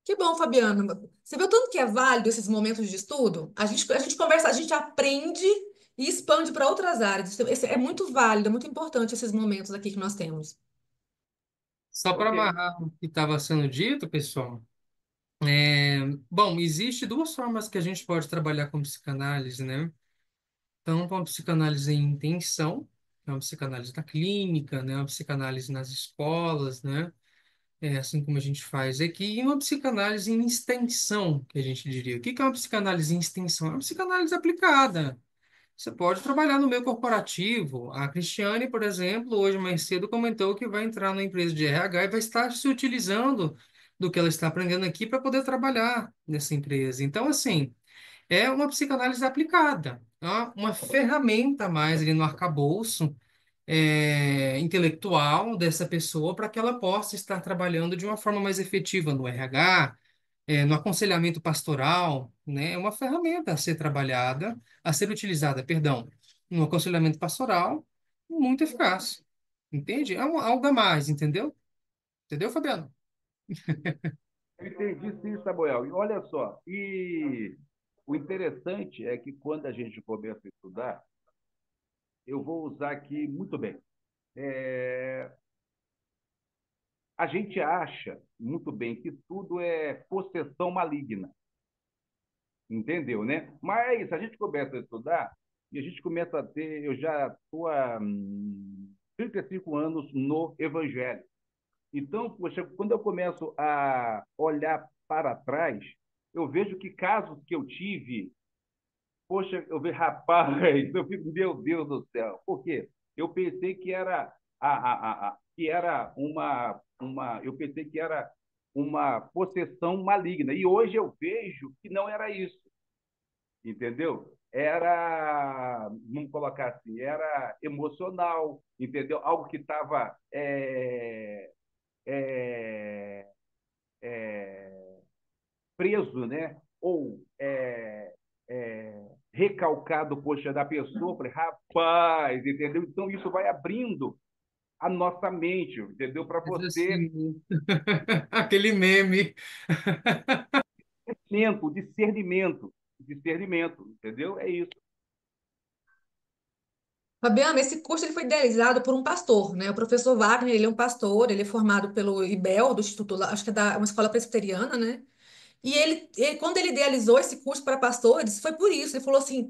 Que bom, Fabiano. Você viu tanto que é válido esses momentos de estudo? A gente conversa, a gente aprende e expande para outras áreas. Esse é muito válido, é muito importante esses momentos aqui que nós temos. Só para Ok. amarrar o que estava sendo dito, pessoal. Bom, existe duas formas que a gente pode trabalhar com psicanálise, né? Então, uma psicanálise em intenção, que é uma psicanálise na clínica, né? Uma psicanálise nas escolas, né? Assim como a gente faz aqui, e uma psicanálise em extensão, que a gente diria. O que que é uma psicanálise em extensão? É uma psicanálise aplicada. Você pode trabalhar no meio corporativo. A Cristiane, por exemplo, hoje mais cedo comentou que vai entrar na empresa de RH e vai estar se utilizando do que ela está aprendendo aqui para poder trabalhar nessa empresa. Então, assim, é uma psicanálise aplicada, tá? Uma ferramenta a mais ali no arcabouço intelectual dessa pessoa para que ela possa estar trabalhando de uma forma mais efetiva no RH, no aconselhamento pastoral, né? É uma ferramenta a ser trabalhada, a ser utilizada, perdão, no aconselhamento pastoral, muito eficaz. Entende? Algo a mais, entendeu? Entendeu, Fabiano? Eu entendi sim, Samuel. E olha só, o interessante é que quando a gente começa a estudar, eu vou usar aqui muito bem. É, a gente acha muito bem que tudo é possessão maligna, entendeu, né? Mas a gente começa a estudar e a gente começa a ter, eu já estou há 35 anos no Evangelho. Então, poxa, quando eu começo a olhar para trás, eu vejo que casos que eu tive, poxa, eu vejo, rapaz, eu fico, meu Deus do céu. Por quê? Eu pensei que era que era eu pensei que era uma possessão maligna. E hoje eu vejo que não era isso, entendeu? Era, vamos colocar assim, era emocional, entendeu? Algo que estava é, preso, né? Ou recalcado, poxa, da pessoa, falei, rapaz, entendeu? Então isso vai abrindo a nossa mente, entendeu? Para Mas você, assim, aquele meme. discernimento, entendeu? É isso. Fabiano, esse curso ele foi idealizado por um pastor, né? O professor Wagner, ele é um pastor, ele é formado pelo IBEL, do Instituto, acho que é uma escola presbiteriana, né? E quando ele idealizou esse curso para pastores, foi por isso. Ele falou assim: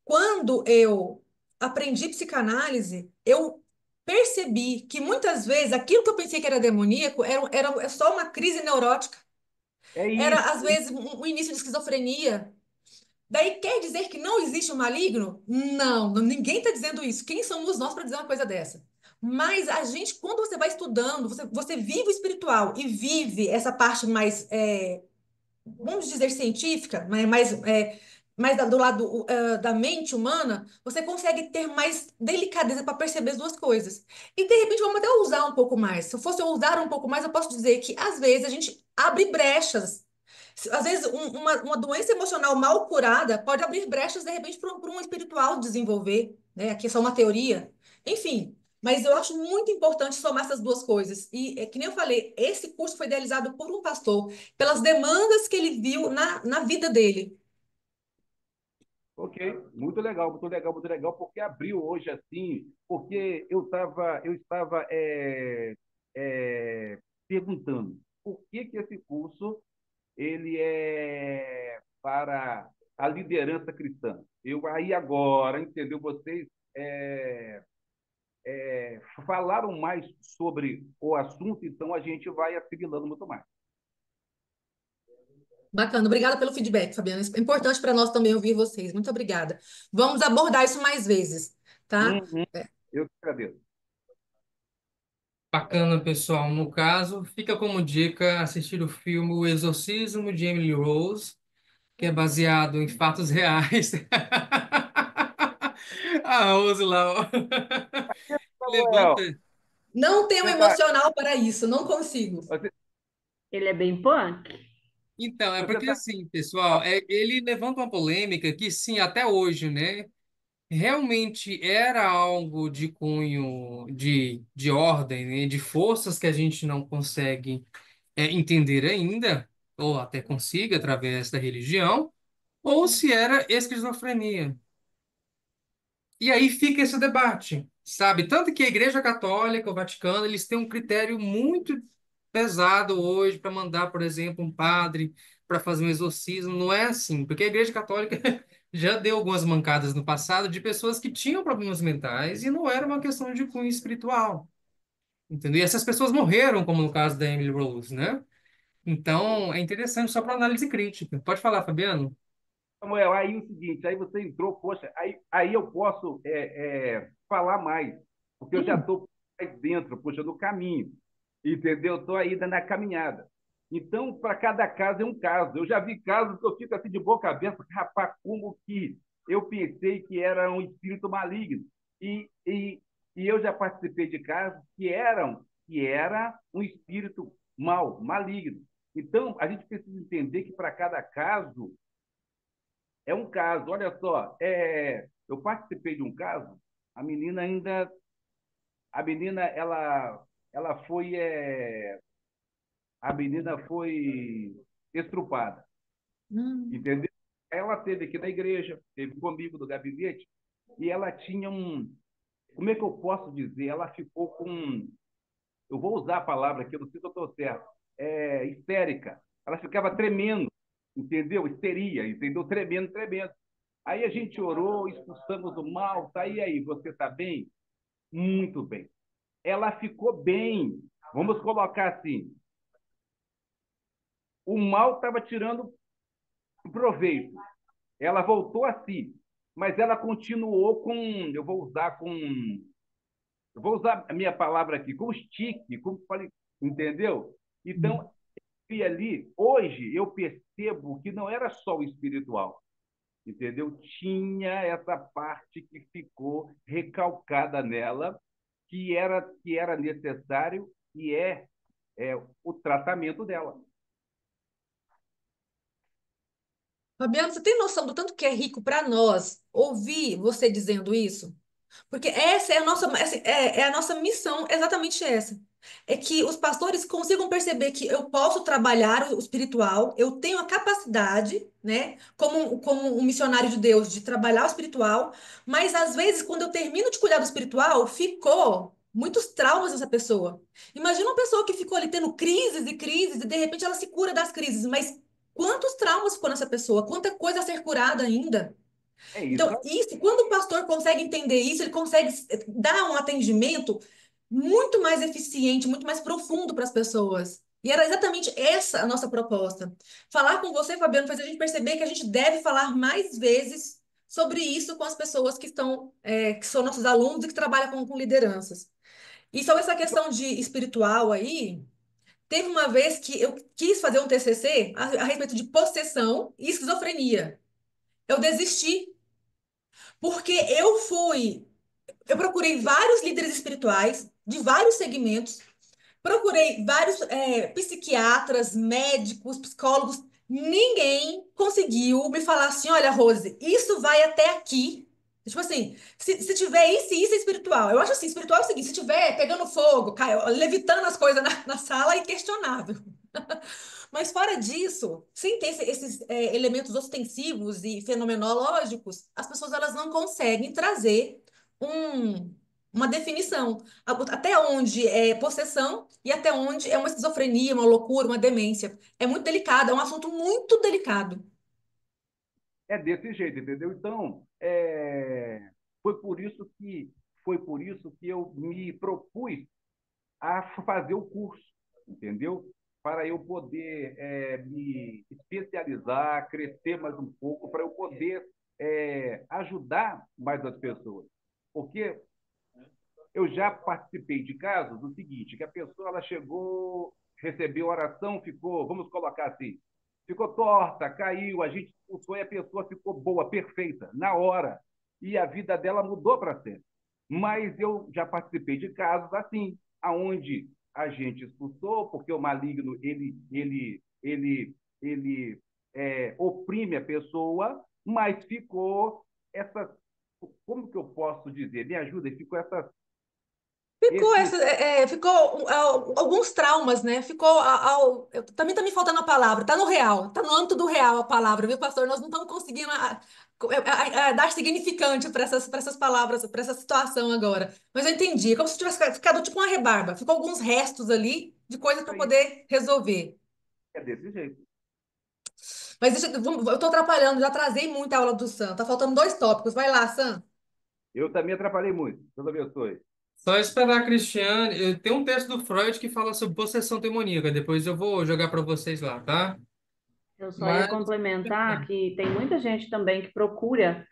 quando eu aprendi psicanálise, eu percebi que muitas vezes aquilo que eu pensei que era demoníaco era só uma crise neurótica. É isso. Era, às vezes, um início de esquizofrenia. Daí quer dizer que não existe o maligno? Não, ninguém está dizendo isso. Quem somos nós para dizer uma coisa dessa? Mas a gente, quando você vai estudando, você vive o espiritual e vive essa parte mais, vamos dizer, científica, mais do lado da mente humana, você consegue ter mais delicadeza para perceber as duas coisas. E de repente vamos até usar um pouco mais. Se eu fosse usar um pouco mais, eu posso dizer que às vezes a gente abre brechas. Às vezes uma doença emocional mal curada pode abrir brechas de repente para um espiritual desenvolver, né? Aqui é só uma teoria. Enfim. Mas eu acho muito importante somar essas duas coisas. E, que nem eu falei, esse curso foi idealizado por um pastor pelas demandas que ele viu na vida dele. Ok, muito legal, muito legal, muito legal, porque abriu hoje assim, porque eu estava perguntando por que esse curso ele é para a liderança cristã. Eu aí agora, entendeu? Vocês é, falaram mais sobre o assunto, então a gente vai assimilando muito mais. Bacana, obrigada pelo feedback, Fabiana. É importante para nós também ouvir vocês. Muito obrigada. Vamos abordar isso mais vezes, tá? Uhum, eu que agradeço. Bacana, pessoal. No caso, fica como dica assistir o filme O Exorcismo de Emily Rose, que é baseado em fatos reais. A Rose lá, ó. Samuel, Levanta. Não tenho você tá, emocional para isso, não consigo. você, Ele é bem punk? Então, é você porque tá, assim, pessoal, ele levanta uma polêmica que sim, até hoje, né? Realmente era algo de cunho de ordem, né? De forças que a gente não consegue entender ainda, ou até consiga através da religião, ou se era esquizofrenia. E aí fica esse debate, sabe? Tanto que a Igreja Católica, o Vaticano, eles têm um critério muito pesado hoje para mandar, por exemplo, um padre para fazer um exorcismo. Não é assim, porque a Igreja Católica já deu algumas mancadas no passado de pessoas que tinham problemas mentais e não era uma questão de cunho espiritual, entendeu? E essas pessoas morreram, como no caso da Emily Rose, né? Então, é interessante só para análise crítica. Pode falar, Fabiano? Samuel, aí o seguinte, aí você entrou, poxa, aí eu posso falar mais, porque eu já Hum. estou mais dentro, poxa, no caminho, entendeu? Estou ainda na caminhada. Então, para cada caso é um caso. Eu já vi casos que eu fico assim de boca aberta, rapaz, como que eu pensei que era um espírito maligno. E, e, e eu já participei de casos que era um espírito mal, maligno. Então, a gente precisa entender que para cada caso é um caso, olha só, eu participei de um caso, a menina ainda, a menina, ela foi, a menina foi estrupada, Hum. entendeu? Ela teve aqui na igreja, teve comigo no gabinete, e ela tinha como é que eu posso dizer? Ela ficou com, eu vou usar a palavra aqui, eu não sei se eu estou certo, histérica. Ela ficava tremendo, entendeu? Histeria, entendeu? Tremendo, tremendo. Aí a gente orou, expulsamos o mal, tá? E aí, você está bem? Muito bem. Ela ficou bem. Vamos colocar assim: o mal estava tirando proveito. Ela voltou a si, mas ela continuou com, eu vou usar a minha palavra aqui, com estique, como falei, entendeu? Então, e ali, hoje eu percebo que não era só o espiritual, entendeu? Tinha essa parte que ficou recalcada nela, que era necessário e é o tratamento dela. Fabiano, você tem noção do tanto que é rico para nós ouvir você dizendo isso? Porque essa é a nossa, é a nossa missão, exatamente essa. É que os pastores consigam perceber que eu posso trabalhar o espiritual, eu tenho a capacidade, né, como um missionário de Deus, de trabalhar o espiritual, mas às vezes, quando eu termino de cuidar do espiritual, ficou muitos traumas dessa pessoa. Imagina uma pessoa que ficou ali tendo crises e crises, e de repente ela se cura das crises, mas quantos traumas ficou nessa pessoa? Quanta coisa a ser curada ainda? É isso. Então, isso, quando o pastor consegue entender isso, ele consegue dar um atendimento. muito mais eficiente, muito mais profundo para as pessoas. E era exatamente essa a nossa proposta. Falar com você, Fabiano, fez a gente perceber que a gente deve falar mais vezes sobre isso com as pessoas que estão, que são nossos alunos e que trabalham com lideranças. E sobre essa questão de espiritual aí, teve uma vez que eu quis fazer um TCC a respeito de possessão e esquizofrenia. Eu desisti, porque eu procurei vários líderes espirituais de vários segmentos. Procurei vários psiquiatras, médicos, psicólogos. Ninguém conseguiu me falar assim: olha, Rose, isso vai até aqui. Tipo assim, se tiver isso e isso é espiritual. Eu acho assim: espiritual é o seguinte: se tiver pegando fogo, levitando as coisas na sala, é inquestionável. Mas fora disso, sem ter esses elementos ostensivos e fenomenológicos, as pessoas elas não conseguem trazer um- uma definição. Até onde é possessão e até onde é uma esquizofrenia, uma loucura, uma demência. É muito delicado, é um assunto muito delicado. É desse jeito, entendeu? Então, foi por isso que foi por isso que eu me propus a fazer o curso, entendeu? Para eu poder me especializar, crescer mais um pouco, para eu poder ajudar mais as pessoas. Porque eu já participei de casos do seguinte, que a pessoa ela chegou, recebeu oração, ficou, vamos colocar assim, ficou torta, caiu, a gente expulsou e a pessoa ficou boa, perfeita, na hora. E a vida dela mudou para sempre. Mas eu já participei de casos assim, aonde a gente expulsou, porque o maligno, ele oprime a pessoa, mas ficou essa, como que eu posso dizer? Me ajuda, ficou essa esse Ficou alguns traumas, né? Também tá me faltando a palavra. Tá no real, tá no âmbito do real a palavra, viu, pastor? Nós não estamos conseguindo dar significante para essas palavras, para essa situação agora. Mas eu entendi, é como se tivesse ficado tipo uma rebarba. Ficou alguns restos ali de coisas para aí poder resolver. é desse jeito. Mas eu tô atrapalhando, já atrasei muito a aula do Sam. Tá faltando dois tópicos. Vai lá, Sam. Eu também atrapalhei muito. Deus abençoe. Só esperar, Cristiane. Tem um texto do Freud que fala sobre possessão demoníaca. Depois eu vou jogar para vocês lá, tá? Eu só ia Mas complementar que tem muita gente também que procura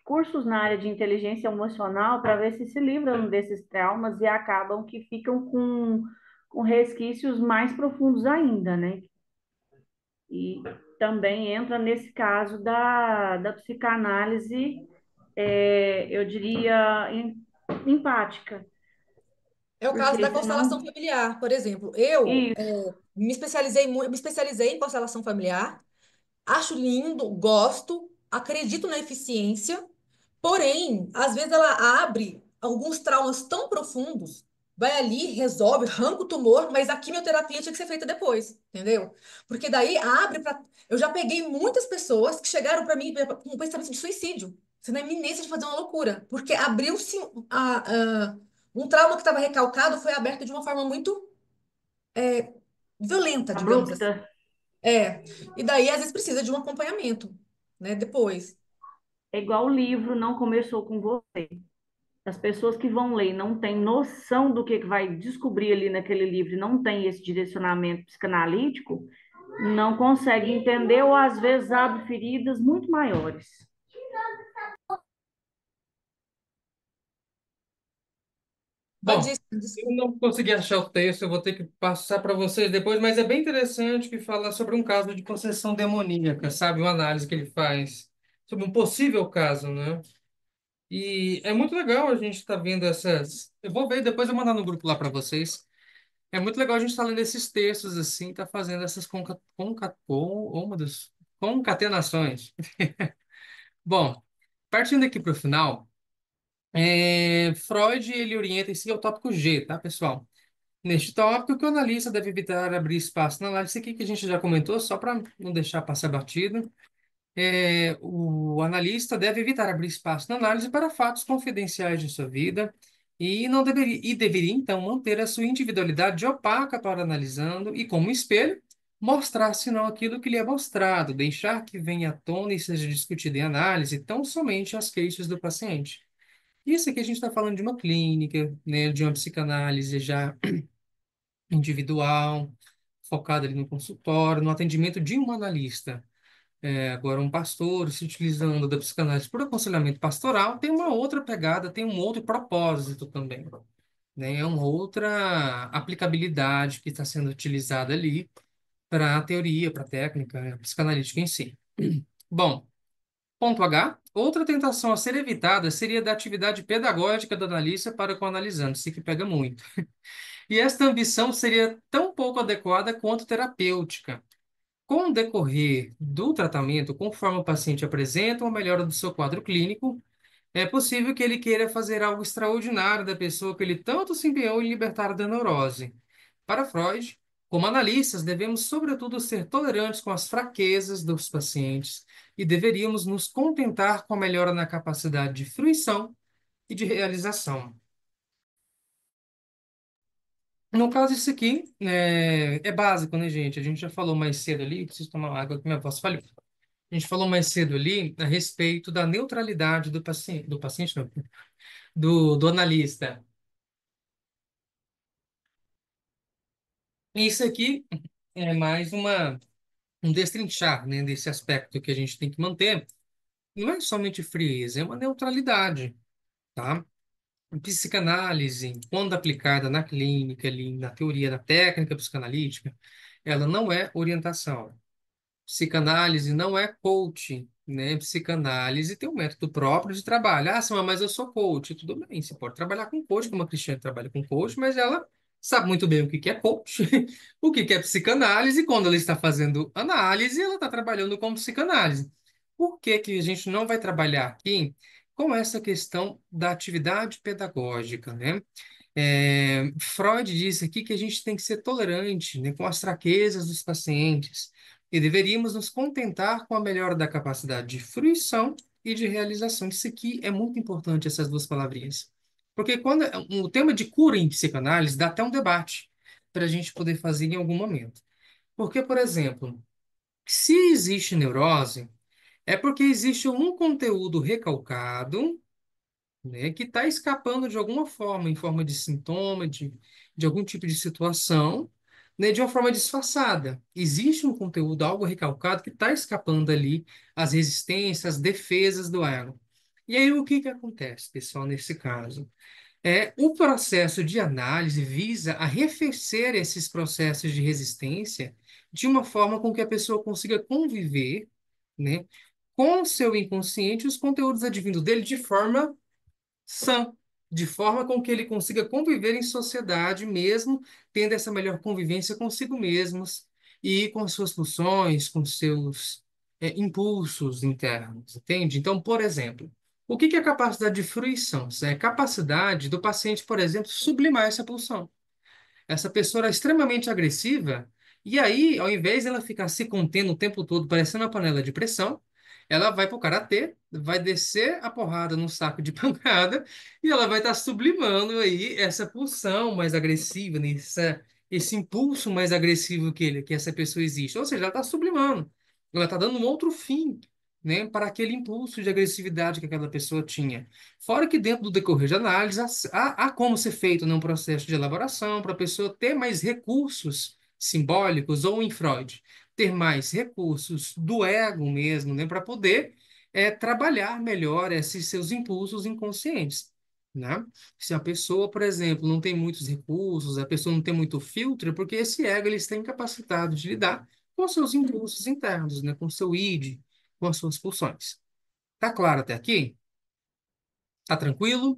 cursos na área de inteligência emocional para ver se livram desses traumas e acabam que ficam com resquícios mais profundos ainda, né? E também entra nesse caso da psicanálise, eu diria, empática, É o caso porque da senão. constelação familiar, por exemplo. Isso, Me especializei em constelação familiar. Acho lindo, gosto, acredito na eficiência, porém, às vezes ela abre alguns traumas tão profundos, vai ali, resolve, arranca o tumor, mas a quimioterapia tinha que ser feita depois, entendeu? Porque daí abre para. Eu já peguei muitas pessoas que chegaram para mim com um pensamento de suicídio, sendo na iminência de fazer uma loucura, porque abriu-se um trauma que estava recalcado, foi aberto de uma forma muito violenta, digamos assim. abrupta. É, e daí às vezes precisa de um acompanhamento, né? Depois. É igual o livro não começou com você. As pessoas que vão ler não têm noção do que vai descobrir ali naquele livro, não tem esse direcionamento psicanalítico, não consegue entender ou às vezes abre feridas muito maiores. Pode bom, ir, eu desculpa. não consegui achar o texto, eu vou ter que passar para vocês depois, mas é bem interessante que fala sobre um caso de possessão demoníaca, sabe? Uma análise que ele faz sobre um possível caso, né? E é muito legal a gente estar vendo essas. Eu vou ver, depois eu vou mandar no grupo lá para vocês. É muito legal a gente estar lendo esses textos assim, tá fazendo essas oh, meu Deus, concatenações. Bom, partindo aqui para o final, Freud ele orienta em si ao tópico G, tá, pessoal? Neste tópico, que o analista deve evitar abrir espaço na análise aqui que a gente já comentou, só para não deixar passar batido. O analista deve evitar abrir espaço na análise para fatos confidenciais de sua vida e deveria então manter a sua individualidade opaca para analisando e como espelho mostrar senão aquilo que lhe é mostrado, deixar que venha à tona e seja discutido em análise tão somente as queixas do paciente. Isso aqui a gente está falando de uma clínica, né, de uma psicanálise já individual, focada ali no consultório, no atendimento de um analista. Agora, um pastor se utilizando da psicanálise por aconselhamento pastoral tem uma outra pegada, tem um outro propósito também, né? É uma outra aplicabilidade que está sendo utilizada ali para a teoria, para a técnica, né, psicanalítica em si. Bom, ponto H. Outra tentação a ser evitada seria da atividade pedagógica do analista para com o analisando, isso que pega muito. E esta ambição seria tão pouco adequada quanto terapêutica. Com o decorrer do tratamento, conforme o paciente apresenta uma melhora do seu quadro clínico, é possível que ele queira fazer algo extraordinário da pessoa que ele tanto se empenhou em libertar da neurose. Para Freud, como analistas, devemos, sobretudo, ser tolerantes com as fraquezas dos pacientes e deveríamos nos contentar com a melhora na capacidade de fruição e de realização. No caso, isso aqui é básico, né, gente? A gente já falou mais cedo ali, preciso tomar água que minha voz falhou. A gente falou mais cedo ali a respeito da neutralidade do paciente não, do analista. Isso aqui é mais um destrinchar, né, desse aspecto que a gente tem que manter. Não é somente frieza, é uma neutralidade, tá? A psicanálise, quando aplicada na clínica, ali, na teoria, na técnica psicanalítica, ela não é orientação. Psicanálise não é coaching, né? Psicanálise tem um método próprio de trabalho. Ah, Samuel, mas eu sou coach. Tudo bem, você pode trabalhar com coach, como a Cristiane trabalha com coach, mas ela sabe muito bem o que que é coach, o que que é psicanálise, e quando ela está fazendo análise, ela está trabalhando com psicanálise. Por que que a gente não vai trabalhar aqui com essa questão da atividade pedagógica, né? Freud disse aqui que a gente tem que ser tolerante, né, com as fraquezas dos pacientes e deveríamos nos contentar com a melhora da capacidade de fruição e de realização. Isso aqui é muito importante, essas duas palavrinhas. Porque quando o tema de cura em psicanálise dá até um debate para a gente poder fazer em algum momento. Porque, por exemplo, se existe neurose, é porque existe um conteúdo recalcado, né, que está escapando de alguma forma, em forma de sintoma, de algum tipo de situação, né, de uma forma disfarçada. Existe um conteúdo, algo recalcado, que está escapando ali às resistências, às defesas do ego. E aí, o que que acontece, pessoal, nesse caso? O processo de análise visa arrefecer esses processos de resistência de uma forma com que a pessoa consiga conviver, né, com o seu inconsciente, os conteúdos advindos dele de forma sã, de forma com que ele consiga conviver em sociedade, mesmo tendo essa melhor convivência consigo mesmos e com as suas pulsões, com seus impulsos internos, entende? Então, por exemplo, o que que é a capacidade de fruição? É a capacidade do paciente, por exemplo, sublimar essa pulsão. Essa pessoa era extremamente agressiva, e aí, ao invés dela ficar se contendo o tempo todo, parecendo uma panela de pressão, ela vai para o karatê, vai descer a porrada num saco de pancada, e ela vai estar sublimando aí essa pulsão mais agressiva, né? Esse impulso mais agressivo que essa pessoa existe. Ou seja, ela está sublimando, ela está dando um outro fim, né, para aquele impulso de agressividade que aquela pessoa tinha. Fora que dentro do decorrer de análise, há como ser feito num processo de elaboração para a pessoa ter mais recursos simbólicos, ou em Freud, ter mais recursos do ego mesmo, né, para poder trabalhar melhor esses seus impulsos inconscientes. Né? Se a pessoa, por exemplo, não tem muitos recursos, a pessoa não tem muito filtro, é porque esse ego ele está incapacitado de lidar com os seus impulsos internos, né, com o seu id, com as suas pulsões. Tá claro até aqui? Tá tranquilo?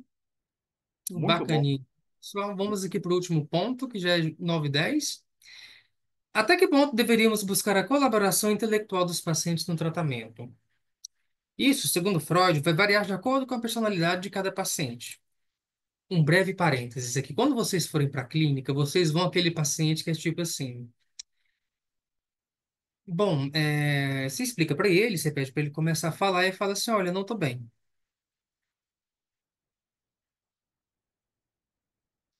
Muito bom. Bacaninha. Só vamos aqui para o último ponto, que já é 9 e 10. Até que ponto deveríamos buscar a colaboração intelectual dos pacientes no tratamento? Isso, segundo Freud, vai variar de acordo com a personalidade de cada paciente. Um breve parênteses aqui. Quando vocês forem para a clínica, vocês vão aquele paciente que é tipo assim. Bom, você explica para ele, você pede para ele começar a falar e fala assim: olha, não estou bem.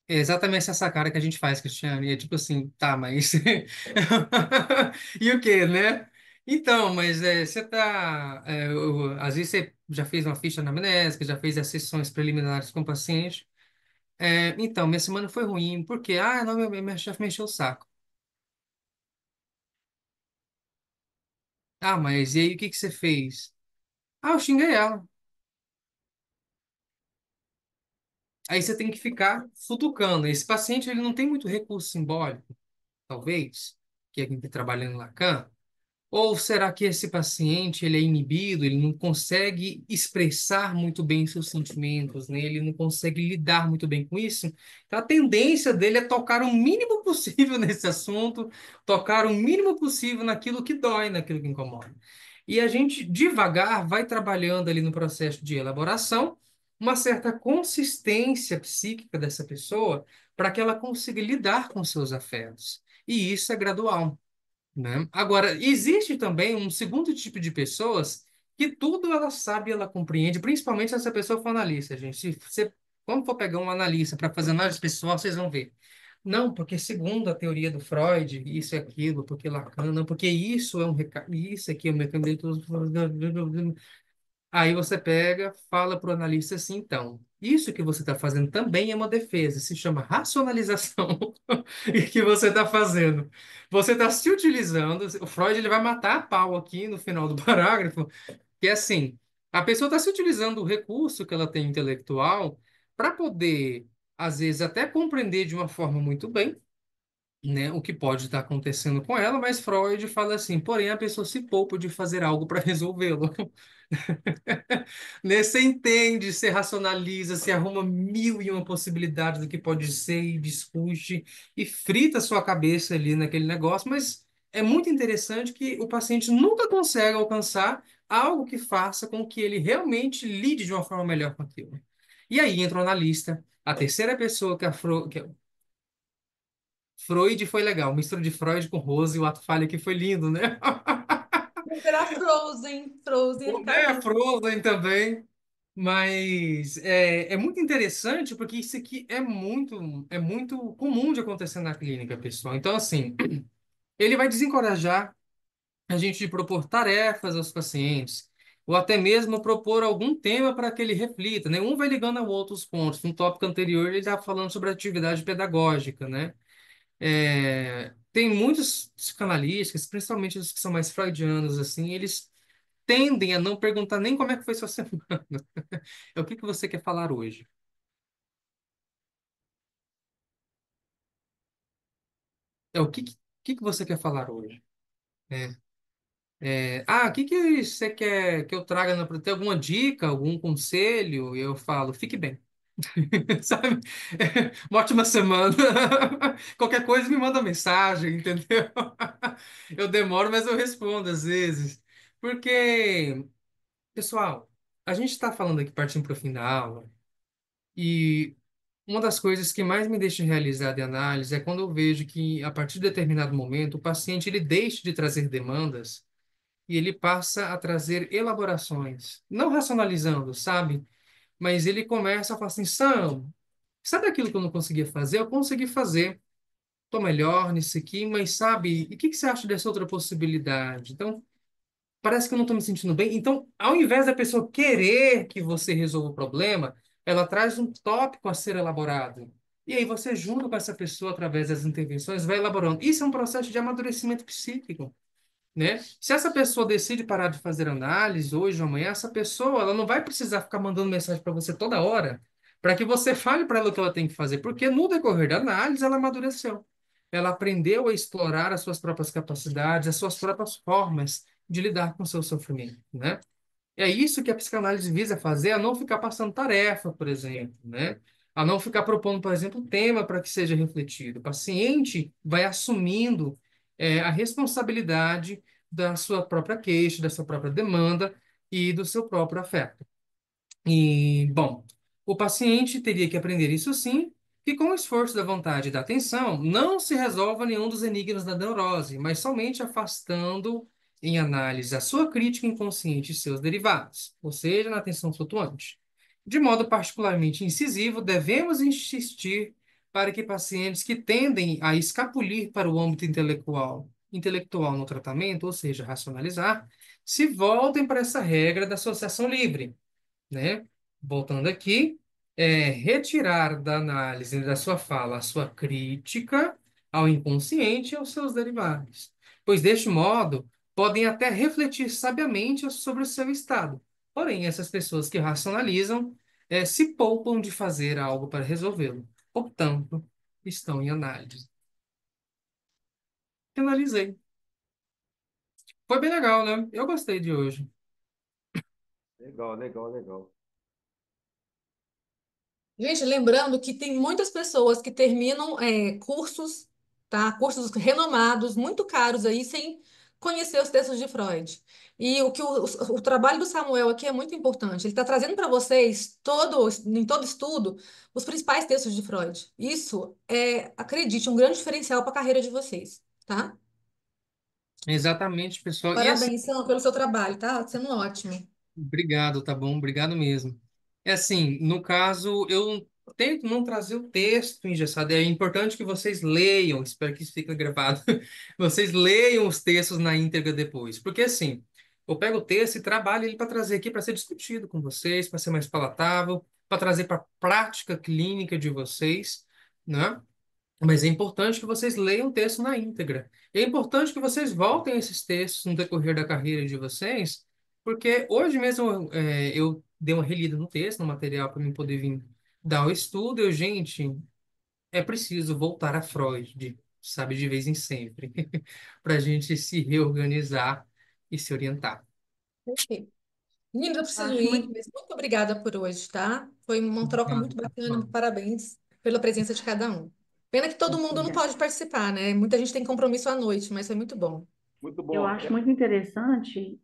É exatamente essa cara que a gente faz, Cristiane. E é tipo assim, tá, mas. E o quê, né? Então, mas você tá. Às vezes você já fez uma ficha anamnésica, já fez as sessões preliminares com o paciente. Então, minha semana foi ruim, porque, não, minha chefe me encheu o saco. Ah, mas e aí o que que você fez? Ah, eu xinguei ela. Aí você tem que ficar futucando. Esse paciente, ele não tem muito recurso simbólico, talvez, que é quem está trabalhando no Lacan. Ou será que esse paciente ele é inibido, ele não consegue expressar muito bem seus sentimentos, né? Ele não consegue lidar muito bem com isso? Então, a tendência dele é tocar o mínimo possível nesse assunto, tocar o mínimo possível naquilo que dói, naquilo que incomoda. E a gente, devagar, vai trabalhando ali no processo de elaboração uma certa consistência psíquica dessa pessoa para que ela consiga lidar com seus afetos. E isso é gradual, né? Agora, existe também um segundo tipo de pessoas que tudo ela sabe, ela compreende, principalmente se essa pessoa for analista, gente. Se você, quando for pegar um analista para fazer análise pessoal, vocês vão ver. Não, porque segundo a teoria do Freud, isso é aquilo, porque Lacan, não, porque isso é um recado, isso aqui é um mecanismo. Aí você pega, fala para o analista assim, então, isso que você está fazendo também é uma defesa, se chama racionalização. E que você está fazendo? Você está se utilizando, o Freud ele vai matar a pau aqui no final do parágrafo, que é assim, a pessoa está se utilizando o recurso que ela tem intelectual para poder, às vezes, até compreender de uma forma muito bem, né, o que pode estar acontecendo com ela, mas Freud fala assim, porém a pessoa se poupa de fazer algo para resolvê-lo. Né? Você entende, você racionaliza, você arruma mil e uma possibilidades do que pode ser e discute e frita a sua cabeça ali naquele negócio, mas é muito interessante que o paciente nunca consegue alcançar algo que faça com que ele realmente lide de uma forma melhor com aquilo. E aí entra o analista, a terceira pessoa Freud foi legal, mistura de Freud com Rose, o ato falho que foi lindo, né? Mas era Frozen, Frozen, ele tá É, lindo. Frozen também. Mas é muito interessante porque isso aqui é muito comum de acontecer na clínica, pessoal. Então, assim, ele vai desencorajar a gente de propor tarefas aos pacientes, ou até mesmo propor algum tema para que ele reflita, né? Um vai ligando ao outro os pontos. No tópico anterior, ele estava falando sobre atividade pedagógica, né? Tem muitos psicanalistas, principalmente os que são mais freudianos, assim, eles tendem a não perguntar nem como é que foi sua semana. É o que que você quer falar hoje? O que que você quer falar hoje? É, o que que você quer que eu traga para ter alguma dica, algum conselho? E eu falo, fique bem, sabe? Uma ótima semana. Qualquer coisa me manda mensagem, entendeu? Eu demoro, mas eu respondo às vezes. Porque, pessoal, a gente está falando aqui, partindo para o fim da aula, e uma das coisas que mais me deixa realizado em análise é quando eu vejo que, a partir de determinado momento, o paciente ele deixa de trazer demandas e ele passa a trazer elaborações, não racionalizando, sabe? Mas ele começa a falar assim, Sam, sabe aquilo que eu não conseguia fazer? Eu consegui fazer. Estou melhor nisso aqui, mas sabe, e o que que você acha dessa outra possibilidade? Então, parece que eu não estou me sentindo bem. Então, ao invés da pessoa querer que você resolva o problema, ela traz um tópico a ser elaborado. E aí você, junto com essa pessoa, através das intervenções, vai elaborando. Isso é um processo de amadurecimento psíquico, né? Se essa pessoa decide parar de fazer análise hoje ou amanhã, essa pessoa ela não vai precisar ficar mandando mensagem para você toda hora para que você fale para ela o que ela tem que fazer, porque no decorrer da análise ela amadureceu. Ela aprendeu a explorar as suas próprias capacidades, as suas próprias formas de lidar com o seu sofrimento, né? É isso que a psicanálise visa fazer, a não ficar passando tarefa, por exemplo, né? A não ficar propondo, por exemplo, um tema para que seja refletido. O paciente vai assumindo a responsabilidade da sua própria queixa, da sua própria demanda e do seu próprio afeto. E, bom, o paciente teria que aprender isso sim, que com o esforço da vontade e da atenção não se resolve nenhum dos enigmas da neurose, mas somente afastando em análise a sua crítica inconsciente e seus derivados, ou seja, na atenção flutuante. De modo particularmente incisivo, devemos insistir para que pacientes que tendem a escapulir para o âmbito intelectual intelectual no tratamento, ou seja, racionalizar, se voltem para essa regra da associação livre, né? Voltando aqui, retirar da análise da sua fala a sua crítica ao inconsciente e aos seus derivados, pois deste modo podem até refletir sabiamente sobre o seu estado. Porém, essas pessoas que racionalizam, se poupam de fazer algo para resolvê-lo. Portanto, estão em análise. Finalizei. Foi bem legal, né? Eu gostei de hoje. Legal, legal, legal. Gente, lembrando que tem muitas pessoas que terminam cursos, tá? Cursos renomados, muito caros aí, sem conhecer os textos de Freud. E o trabalho do Samuel aqui é muito importante. Ele está trazendo para vocês, em todo estudo, os principais textos de Freud. Isso é, acredite, um grande diferencial para a carreira de vocês, tá? Exatamente, pessoal. E assim, Parabéns, Sam, pelo seu trabalho, tá? Sendo ótimo. obrigado, tá bom? Obrigado mesmo. É assim, no caso, eu tento não trazer o texto engessado. É importante que vocês leiam, espero que isso fique gravado. Vocês leiam os textos na íntegra depois. Porque assim, eu pego o texto e trabalho ele para trazer aqui para ser discutido com vocês, para ser mais palatável, para trazer para a prática clínica de vocês, né? Mas é importante que vocês leiam o texto na íntegra. E é importante que vocês voltem a esses textos no decorrer da carreira de vocês, porque hoje mesmo eu dei uma relida no texto, no material, para mim poder vir dar o estudo. E, gente, é preciso voltar a Freud, sabe, de vez em sempre, para a gente se reorganizar e se orientar. Perfeito. Meninas, eu Eu preciso acho ir, muito, mas muito obrigada por hoje, tá? Foi uma troca Obrigado, muito bacana. pessoal. Parabéns pela presença de cada um. Pena que todo mundo não pode participar, né? Muita gente tem compromisso à noite, mas foi muito bom. Muito eu bom. acho muito interessante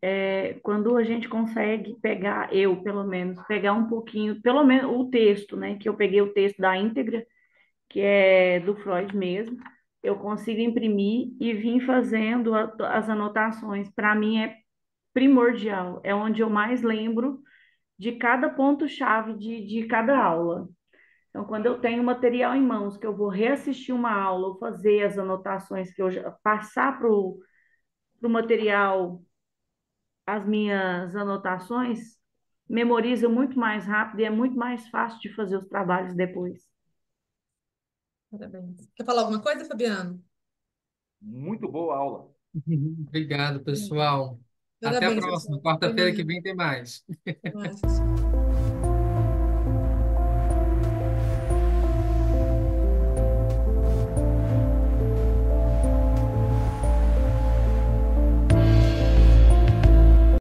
quando a gente consegue pegar, eu pelo menos, pegar um pouquinho, pelo menos o texto, né? Que eu peguei o texto da íntegra, que é do Freud mesmo, eu consigo imprimir e vim fazendo as anotações. Para mim é primordial, é onde eu mais lembro de cada ponto-chave de cada aula. Então, quando eu tenho material em mãos, que eu vou reassistir uma aula, ou fazer as anotações que eu já passar para o material, as minhas anotações, memoriza muito mais rápido e é muito mais fácil de fazer os trabalhos depois. Parabéns. Quer falar alguma coisa, Fabiano? Muito boa aula. Obrigado, pessoal. Até a Parabéns, próxima. pessoal. Foi Quarta-feira que lindo. vem tem mais. Até mais.